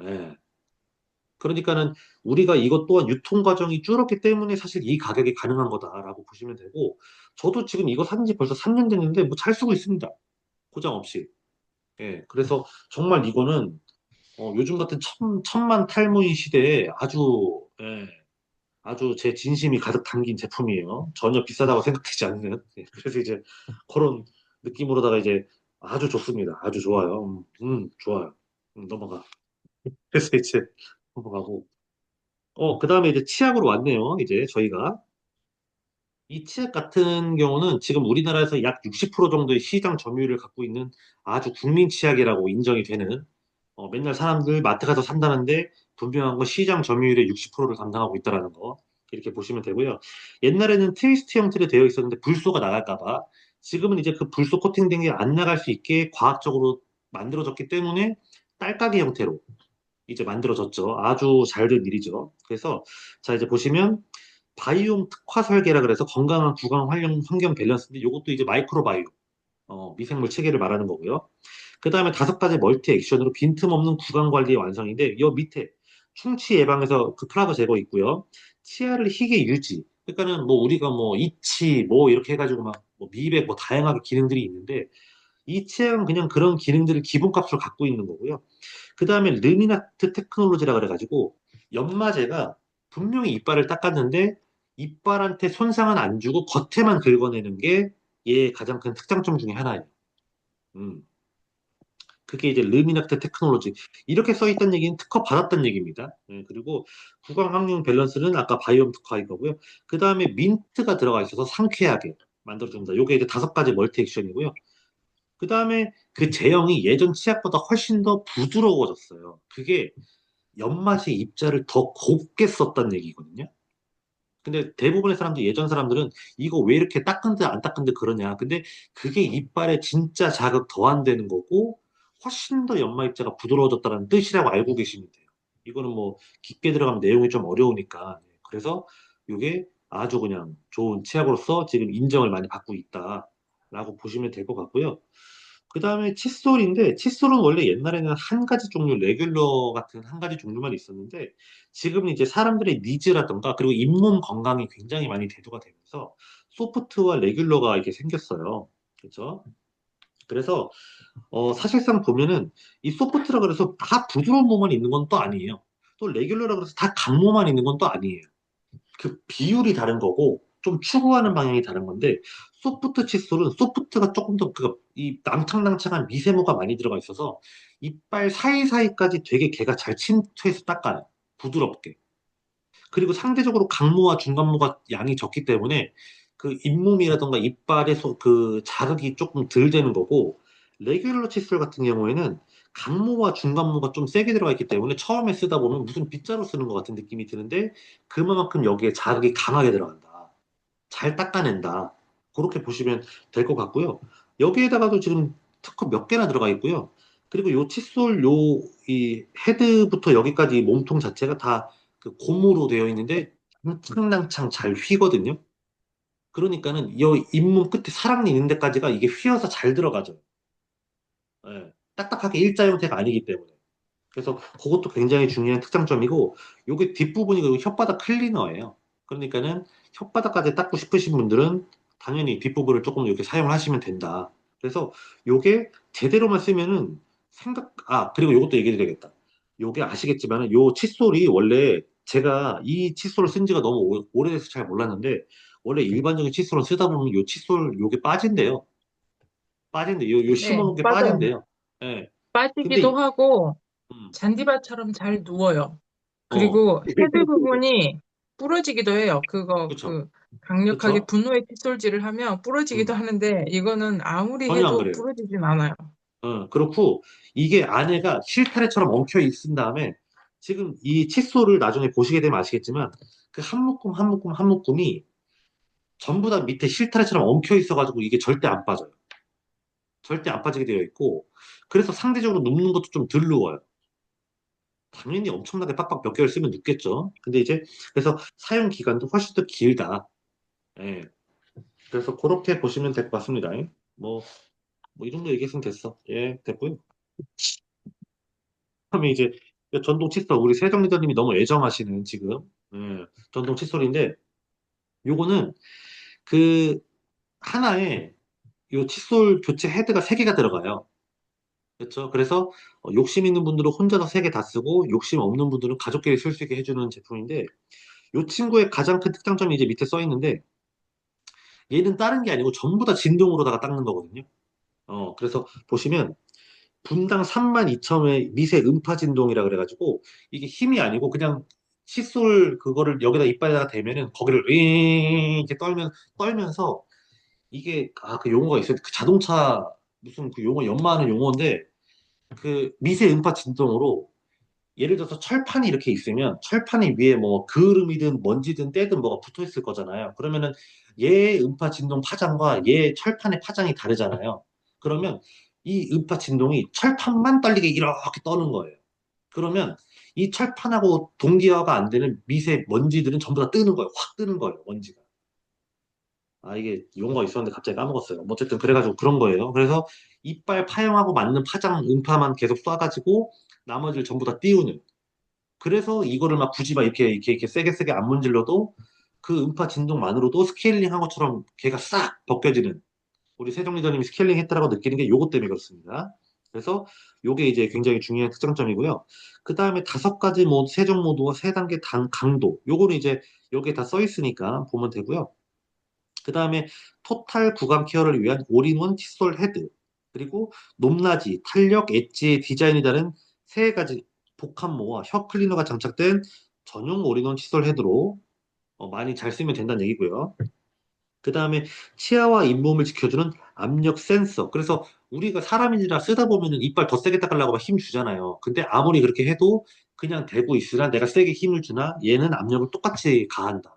예. 그러니까는 우리가 이것 또한 유통 과정이 줄었기 때문에 사실 이 가격이 가능한 거다라고 보시면 되고, 저도 지금 이거 산 지 벌써 3년 됐는데 뭐 잘 쓰고 있습니다. 고장 없이. 예. 그래서 정말 이거는 요즘 같은 천만 탈모인 시대에 아주, 예, 아주 제 진심이 가득 담긴 제품이에요. 전혀 비싸다고 생각되지 않는. 예, 그래서 이제 그런 느낌으로다가 이제 아주 좋습니다. 아주 좋아요. 좋아요. 넘어가. 그래서 이제 넘어가고. 그 다음에 이제 치약으로 왔네요. 이제 저희가. 이 치약 같은 경우는 지금 우리나라에서 약 60% 정도의 시장 점유율을 갖고 있는 아주 국민 치약이라고 인정이 되는 맨날 사람들 마트 가서 산다는데 분명한 건 시장 점유율의 60%를 담당하고 있다라는 거 이렇게 보시면 되고요. 옛날에는 트위스트 형태로 되어 있었는데 불소가 나갈까 봐 지금은 이제 그 불소 코팅된 게 안 나갈 수 있게 과학적으로 만들어졌기 때문에 딸깍이 형태로 이제 만들어졌죠. 아주 잘 된 일이죠. 그래서 자 이제 보시면 바이옴 특화 설계라 그래서 건강한 구강 환경 밸런스인데 이것도 이제 마이크로바이옴 미생물 체계를 말하는 거고요. 그 다음에 5가지 멀티 액션으로 빈틈없는 구강 관리의 완성인데, 이 밑에 충치 예방에서 그 플라그 제거 있고요. 치아를 희게 유지. 그러니까는 뭐 우리가 뭐 이치 뭐 이렇게 해가지고 막뭐 미백 뭐 다양하게 기능들이 있는데, 이 치약은 그냥 그런 기능들을 기본값으로 갖고 있는 거고요. 그 다음에 르미나트 테크놀로지라 그래가지고 연마제가 분명히 이빨을 닦았는데 이빨한테 손상은 안 주고 겉에만 긁어내는 게 얘의 가장 큰 특장점 중에 하나예요. 음. 그게 이제 르미나트 테크놀로지. 이렇게 써 있다는 얘기는 특허 받았다는 얘기입니다. 그리고 구강 항균 밸런스는 아까 바이옴 특허인 거고요. 그 다음에 민트가 들어가 있어서 상쾌하게 만들어줍니다. 요게 이제 5가지 멀티 액션이고요. 그 다음에 그 제형이 예전 치약보다 훨씬 더 부드러워졌어요. 그게 연마제 입자를 더 곱게 썼다는 얘기거든요. 근데 대부분의 사람들, 예전 사람들은 이거 왜 이렇게 닦은데 안 닦은데 그러냐. 근데 그게 이빨에 진짜 자극 더 안 되는 거고, 훨씬 더 연마 입자가 부드러워졌다는 뜻이라고 알고 계시면 돼요. 이거는 뭐 깊게 들어가면 내용이 좀 어려우니까. 그래서 이게 아주 그냥 좋은 치약으로서 지금 인정을 많이 받고 있다라고 보시면 될 것 같고요. 그 다음에 칫솔인데, 칫솔은 원래 옛날에는 한 가지 종류, 레귤러 같은 한 가지 종류만 있었는데, 지금은 이제 사람들의 니즈라던가, 그리고 잇몸 건강이 굉장히 많이 대두가 되면서, 소프트와 레귤러가 이렇게 생겼어요. 그렇죠? 그래서, 사실상 보면은, 이 소프트라 그래서 다 부드러운 몸만 있는 건 또 아니에요. 또 레귤러라 그래서 다 강몸만 있는 건 또 아니에요. 그 비율이 다른 거고 좀 추구하는 방향이 다른 건데 소프트 칫솔은 소프트가 조금 더 그 이 낭창낭창한 미세모가 많이 들어가 있어서 이빨 사이사이까지 되게 걔가 잘 침투해서 닦아요. 부드럽게. 그리고 상대적으로 강모와 중간모가 양이 적기 때문에 그 잇몸이라던가 이빨의 그 자극이 조금 덜 되는 거고 레귤러 칫솔 같은 경우에는 강모와 중간모가 좀 세게 들어가 있기 때문에 처음에 쓰다 보면 무슨 빗자루 쓰는 것 같은 느낌이 드는데 그만큼 여기에 자극이 강하게 들어간다. 잘 닦아낸다. 그렇게 보시면 될 것 같고요. 여기에다가도 지금 특허 몇 개나 들어가 있고요. 그리고 요 칫솔 이 헤드부터 여기까지 몸통 자체가 다 그 고무로 되어 있는데 낭창낭창 잘 휘거든요. 그러니까는 이 잇몸 끝에 사랑니 있는 데까지가 이게 휘어서 잘 들어가죠. 예, 딱딱하게 일자 형태가 아니기 때문에. 그래서 그것도 굉장히 중요한 특장점이고, 요게 뒷부분이 그 혓바닥 클리너예요. 그러니까는 혓바닥까지 닦고 싶으신 분들은 당연히 뒷부분을 조금 이렇게 사용을 하시면 된다. 그래서 요게 제대로만 쓰면은 그리고 요것도 얘기해 드려야겠다. 요게 아시겠지만은 요 칫솔이 원래 제가 이 칫솔을 쓴 지가 너무 오래돼서 잘 몰랐는데, 원래 일반적인 칫솔을 쓰다 보면 요 칫솔 요게 빠진대요. 요 네, 심어놓은 게 빠져요. 빠진대요. 예. 근데 빠지기도 하고 음, 잔디밭처럼 잘 누워요. 어, 그리고 헤드 부분이 부러지기도 해요. 그거, 그쵸, 강력하게 그쵸. 분노의 칫솔질을 하면 부러지기도 음, 하는데, 이거는 아무리 전혀 안 해도 그래요. 부러지진 않아요. 그렇고, 이게 안에가 실타래처럼 엉켜 있은 다음에, 지금 이 칫솔을 나중에 보시게 되면 아시겠지만, 그 한 묶음, 한 묶음, 한 묶음이 전부 다 밑에 실타래처럼 엉켜 있어가지고 이게 절대 안 빠져요. 절대 안 빠지게 되어 있고, 그래서 상대적으로 눕는 것도 좀 덜 누워요. 당연히 엄청나게 빡빡 몇 개월 쓰면 눕겠죠. 근데 이제, 그래서 사용 기간도 훨씬 더 길다. 예. 그래서 그렇게 보시면 될 것 같습니다. 뭐, 뭐, 이 정도 얘기했으면 됐어. 예, 됐고요. 그다음에 이제 전동 칫솔, 우리 세정 리더님이 너무 애정하시는 지금, 전동 칫솔인데, 요거는 그 하나에 요 칫솔 교체 헤드가 3개가 들어가요. 그렇죠? 그래서 욕심 있는 분들은 혼자서 3개 다 쓰고 욕심 없는 분들은 가족끼리 쓸 수 있게 해주는 제품인데 요 친구의 가장 큰 특장점이 이제 밑에 써 있는데 얘는 다른 게 아니고 전부 다 진동으로다가 닦는 거거든요. 그래서 보시면 분당 32,000의 미세 음파 진동이라 그래가지고 이게 힘이 아니고 그냥 칫솔 그거를 여기다 이빨에다가 대면은 거기를 이렇게 떨면서 이게 그 용어가 있어요. 그 자동차 무슨 그 용어 연마하는 용어인데 그 미세 음파 진동으로 예를 들어서 철판이 이렇게 있으면 철판이 위에 뭐 그을음이든 먼지든 때든 뭐가 붙어 있을 거잖아요. 그러면은 얘 음파 진동 파장과 얘 철판의 파장이 다르잖아요. 그러면 이 음파 진동이 철판만 떨리게 이렇게 떠는 거예요. 그러면 이 철판하고 동기화가 안 되는 미세 먼지들은 전부 다 뜨는 거예요. 확 뜨는 거예요, 먼지가. 이게 용어가 있었는데 갑자기 까먹었어요. 뭐 어쨌든 그래가지고 그런 거예요. 그래서 이빨 파형하고 맞는 파장, 음파만 계속 쏴가지고 나머지를 전부 다 띄우는. 그래서 이거를 막 굳이 막 이렇게 세게 세게 안 문질러도 그 음파 진동만으로도 스케일링 한 것처럼 걔가 싹 벗겨지는 우리 세종 리더님이 스케일링 했다라고 느끼는 게 요것 때문에 그렇습니다. 그래서 요게 이제 굉장히 중요한 특장점이고요. 그 다음에 5가지 세종 모드와 3단계 강도 요거는 이제 여기에 다 써 있으니까 보면 되고요. 그 다음에 토탈 구강 케어를 위한 올인원 칫솔 헤드 그리고 높낮이, 탄력, 엣지의 디자인이 다른 3가지 복합모와 혀 클리너가 장착된 전용 올인원 칫솔 헤드로 많이 잘 쓰면 된다는 얘기고요. 그 다음에 치아와 잇몸을 지켜주는 압력 센서. 그래서 우리가 사람이라 쓰다 보면은 이빨 더 세게 닦으려고 막 힘 주잖아요. 근데 아무리 그렇게 해도 그냥 대고 있으나 내가 세게 힘을 주나 얘는 압력을 똑같이 가한다.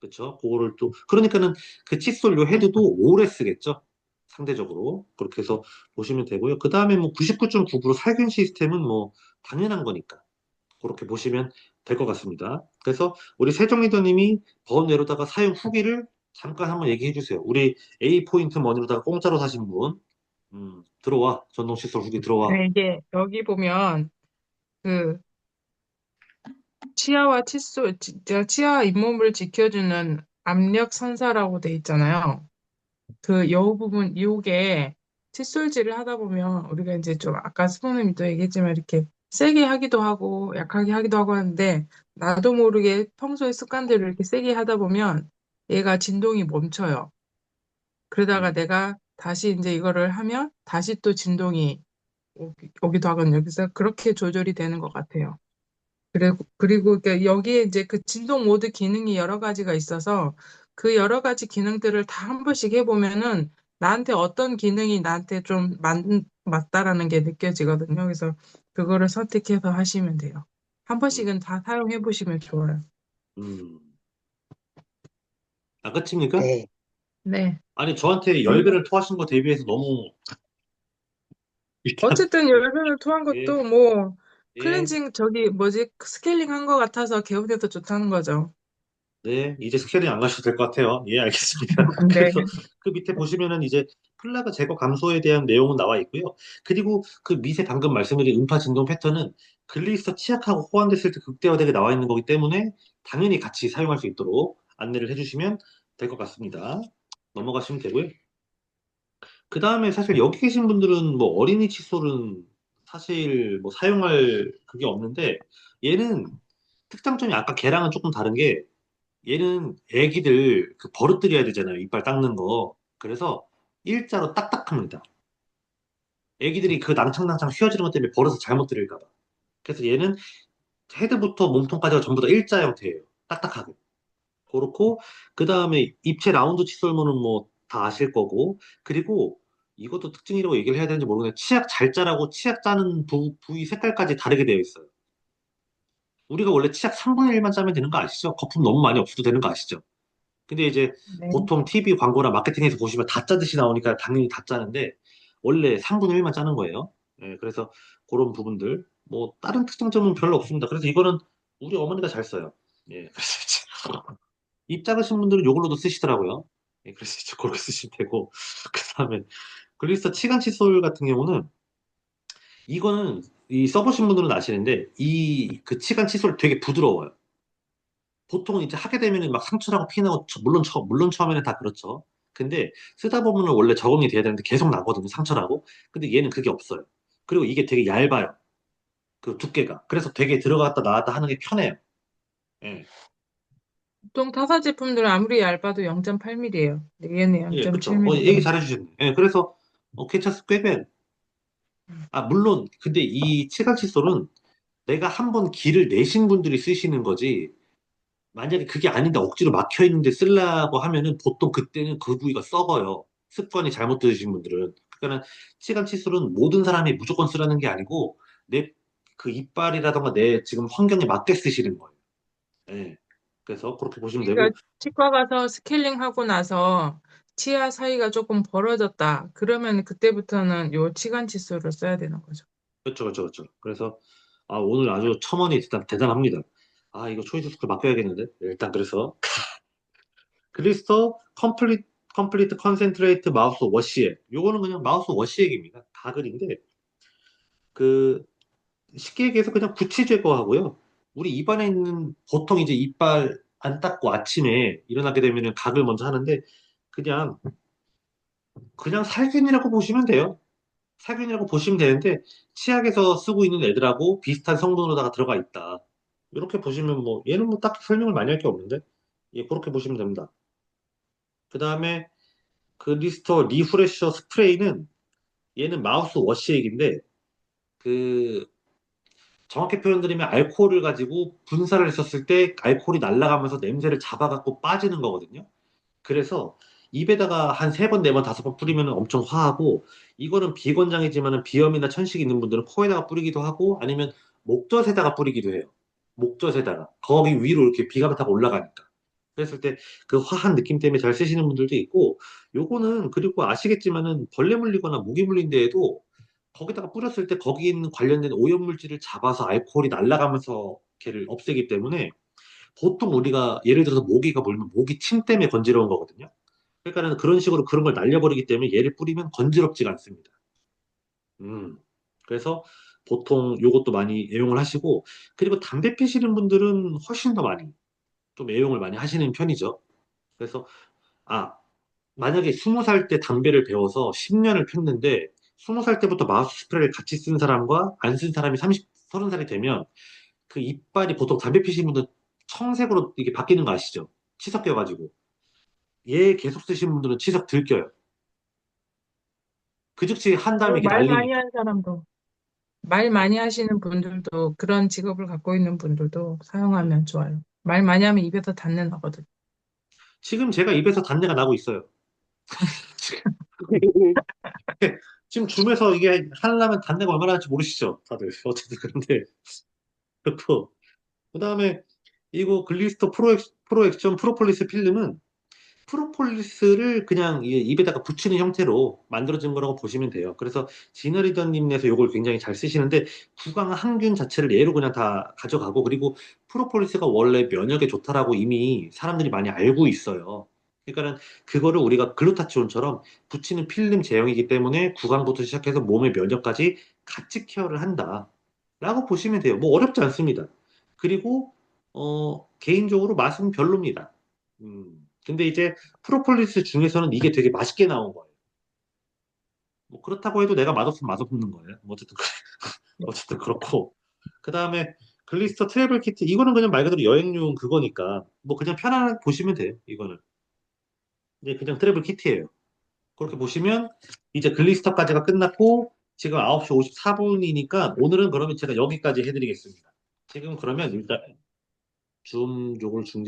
그렇죠? 그거를 또 그러니까는 그 칫솔 요 헤드도 오래 쓰겠죠. 상대적으로 그렇게 해서 보시면 되고요. 그 다음에 뭐 99.9% 살균 시스템은 뭐 당연한 거니까 그렇게 보시면 될 것 같습니다. 그래서 우리 세정 리더님이 번외로다가 사용 후기를 잠깐 한번 얘기해 주세요. 우리 A 포인트 머니로다가 공짜로 사신 분, 들어와 전동 칫솔 후기 들어와. 네, 이게 여기 보면 그 치아와 잇몸을 지켜주는 압력 선사라고 돼 있잖아요. 그 요 부분, 요게 칫솔질을 하다 보면 우리가 이제 좀 아까 스포님도 얘기했지만 이렇게 세게 하기도 하고 약하게 하기도 하고 하는데 나도 모르게 평소에 습관대로 이렇게 세게 하다 보면 얘가 진동이 멈춰요. 그러다가 음, 내가 다시 이제 이거를 하면 다시 또 진동이 오기도 하거든요. 그래서 그렇게 조절이 되는 것 같아요. 그리고 여기에 이제 그 진동 모드 기능이 여러 가지가 있어서 그 여러 가지 기능들을 다 한 번씩 해보면은 나한테 어떤 기능이 나한테 좀 맞다라는 게 느껴지거든요. 그래서 그거를 선택해서 하시면 돼요. 한 음, 번씩은 다 사용해 보시면 좋아요. 음. 끝입니까? 네. 네. 아니 저한테 그리고 열배를 토하신 거 대비해서 너무 일단 어쨌든 열변을 토한 예, 것도 뭐 예. 클렌징 저기 뭐지 스케일링 한 것 같아서 개운해도 좋다는 거죠. 네, 이제 스케일링 안 가셔도 될 것 같아요. 예, 알겠습니다. 네. 그래서 그 밑에 보시면은 이제 플라그 제거 감소에 대한 내용은 나와 있고요. 그리고 그 밑에 방금 말씀드린 음파 진동 패턴은 글리스터 치약하고 호환됐을 때 극대화되게 나와 있는 거기 때문에 당연히 같이 사용할 수 있도록 안내를 해주시면 될 것 같습니다. 넘어가시면 되고요. 그 다음에 사실 여기 계신 분들은 뭐 어린이 칫솔은 사실 뭐 사용할 그게 없는데 얘는 특장점이 아까 걔랑은 조금 다른 게 얘는 애기들 그 버릇들여야 되잖아요. 이빨 닦는 거. 그래서 일자로 딱딱합니다. 애기들이 그 낭창낭창 휘어지는 것 때문에 버릇을 잘못 들일까 봐. 그래서 얘는 헤드부터 몸통까지가 전부 다 일자 형태예요. 딱딱하게. 그렇고, 그 다음에 입체 라운드 칫솔모는 뭐 다 아실 거고, 그리고 이것도 특징이라고 얘기를 해야 되는지 모르겠는데, 치약 잘 짜라고 치약 짜는 부위 색깔까지 다르게 되어 있어요. 우리가 원래 치약 3분의 1만 짜면 되는 거 아시죠? 거품 너무 많이 없어도 되는 거 아시죠? 근데 이제 네. 보통 TV 광고나 마케팅에서 보시면 다 짜듯이 나오니까 당연히 다 짜는데, 원래 3분의 1만 짜는 거예요. 예, 그래서 그런 부분들, 뭐, 다른 특장점은 별로 없습니다. 그래서 이거는 우리 어머니가 잘 써요. 예, 그래서 이제 입 작으신 분들은 요걸로도 쓰시더라고요. 예, 그래서 이제 그렇게 쓰시면 되고, 그 다음에 글리스터 치간 칫솔 같은 경우는 이거는 이 써보신 분들은 아시는데 이 그 치간 칫솔 되게 부드러워요. 보통 이제 하게 되면은 막 상처나고 피나고 물론 처음에는 다 그렇죠. 근데 쓰다 보면은 원래 적응이 돼야 되는데 계속 나거든요, 상처나고. 근데 얘는 그게 없어요. 그리고 이게 되게 얇아요. 그 두께가. 그래서 되게 들어갔다 나왔다 하는 게 편해요. 예. 보통 타사 제품들은 아무리 얇아도 0.8mm예요. 얘는 예, 그쵸. 얘기 0.7mm거든요. 잘해주셨네. 예, 그래서 괜찮습 물론 근데 이 치간 칫솔은 내가 한번 기를 내신 분들이 쓰시는 거지. 만약에 그게 아닌데 억지로 막혀 있는데 쓰려고 하면은 보통 그때는 그 부위가 썩어요. 습관이 잘못 들으신 분들은. 그러니까 치간 칫솔은 모든 사람이 무조건 쓰라는 게 아니고 내 그 이빨이라던가 내 지금 환경에 맞게 쓰시는 거예요. 예. 그래서 그렇게 보시면 그러니까 되고. 치과 가서 스케일링 하고 나서 치아 사이가 조금 벌어졌다. 그러면 그때부터는 요 치간 칫솔을 써야 되는 거죠. 그렇죠, 그렇죠, 그렇죠. 그래서 오늘 아주 첨언이 대단합니다. 이거 초이스 스쿨 맡겨야겠는데. 네, 일단 그래서 크리스터 컴플리트 컨센트레이트 마우스 워시액. 요거는 그냥 마우스 워시액입니다. 가글인데 그 쉽게 얘기해서 그냥 구치 제거하고요. 우리 입안에 있는 보통 이제 이빨 안 닦고 아침에 일어나게 되면은 각을 먼저 하는데 그냥 살균이라고 보시면 돼요. 살균이라고 보시면 되는데 치약에서 쓰고 있는 애들하고 비슷한 성분으로다가 들어가 있다. 이렇게 보시면 뭐 얘는 뭐 딱히 설명을 많이 할 게 없는데 예, 그렇게 보시면 됩니다. 그 다음에 그 리스터 리프레셔 스프레이는 얘는 마우스 워시액인데 그 정확히 표현드리면 알코올을 가지고 분사를 했었을 때 알코올이 날아가면서 냄새를 잡아갖고 빠지는 거거든요. 그래서 입에다가 한 세 번, 네 번, 다섯 번 뿌리면 엄청 화하고 이거는 비건장이지만은 비염이나 천식 있는 분들은 코에다가 뿌리기도 하고 아니면 목젖에다가 뿌리기도 해요. 목젖에다가 거기 위로 이렇게 비가 타고 올라가니까. 그랬을 때 그 화한 느낌 때문에 잘 쓰시는 분들도 있고 요거는 그리고 아시겠지만은 벌레 물리거나 모기 물린 데에도 거기다가 뿌렸을 때 거기 있는 관련된 오염물질을 잡아서 알코올이 날아가면서 걔를 없애기 때문에 보통 우리가 예를 들어서 모기가 물면 모기 침 때문에 건지러운 거거든요. 그러니까는 그런 식으로 그런 걸 날려버리기 때문에 얘를 뿌리면 건지럽지가 않습니다. 음. 그래서 보통 요것도 많이 애용을 하시고 그리고 담배 피시는 분들은 훨씬 더 많이 좀 애용을 많이 하시는 편이죠. 그래서 아 만약에 20살 때 담배를 배워서 10년을 폈는데 20살 때부터 마우스 스프레이를 같이 쓴 사람과 안 쓴 사람이 30살이 되면 그 이빨이 보통 담배 피시는 분들 청색으로 이게 바뀌는 거 아시죠? 치석 껴가지고. 얘 계속 쓰시는 분들은 치석 들껴요. 그 즉시 한 다음에 그리고 이게 말 많이 날리니까. 하는 사람도, 말 많이 하시는 분들도, 그런 직업을 갖고 있는 분들도 사용하면 좋아요. 말 많이 하면 입에서 단내 나거든요. 지금 제가 입에서 단내가 나고 있어요. 지금 줌에서 이게 하려면 단내가 얼마나 날지 모르시죠? 다들. 어쨌든 그런데. 그렇고. 그 다음에 이거 글리스터 프로 액션 프로폴리스 필름은 프로폴리스를 그냥 입에다가 붙이는 형태로 만들어진 거라고 보시면 돼요. 그래서 지너리더님네서 이걸 굉장히 잘 쓰시는데 구강 항균 자체를 얘로 그냥 다 가져가고 그리고 프로폴리스가 원래 면역에 좋다라고 이미 사람들이 많이 알고 있어요. 그러니까는 그거를 우리가 글루타치온처럼 붙이는 필름 제형이기 때문에 구강부터 시작해서 몸의 면역까지 같이 케어를 한다라고 보시면 돼요. 뭐 어렵지 않습니다. 그리고 개인적으로 맛은 별로입니다. 근데 이제 프로폴리스 중에서는 이게 되게 맛있게 나온 거예요. 뭐 그렇다고 해도 내가 맛없으면 맛없는 거예요. 뭐 어쨌든 어쨌든 그렇고 그 다음에 글리스터 트래블 키트 이거는 그냥 말 그대로 여행용 그거니까 뭐 그냥 편안하게 보시면 돼요. 이거는 이제 그냥 트래블 키트예요. 그렇게 보시면 이제 글리스터까지가 끝났고 지금 9시 54분이니까 오늘은 그러면 제가 여기까지 해드리겠습니다. 지금 그러면 일단 줌 요걸 중지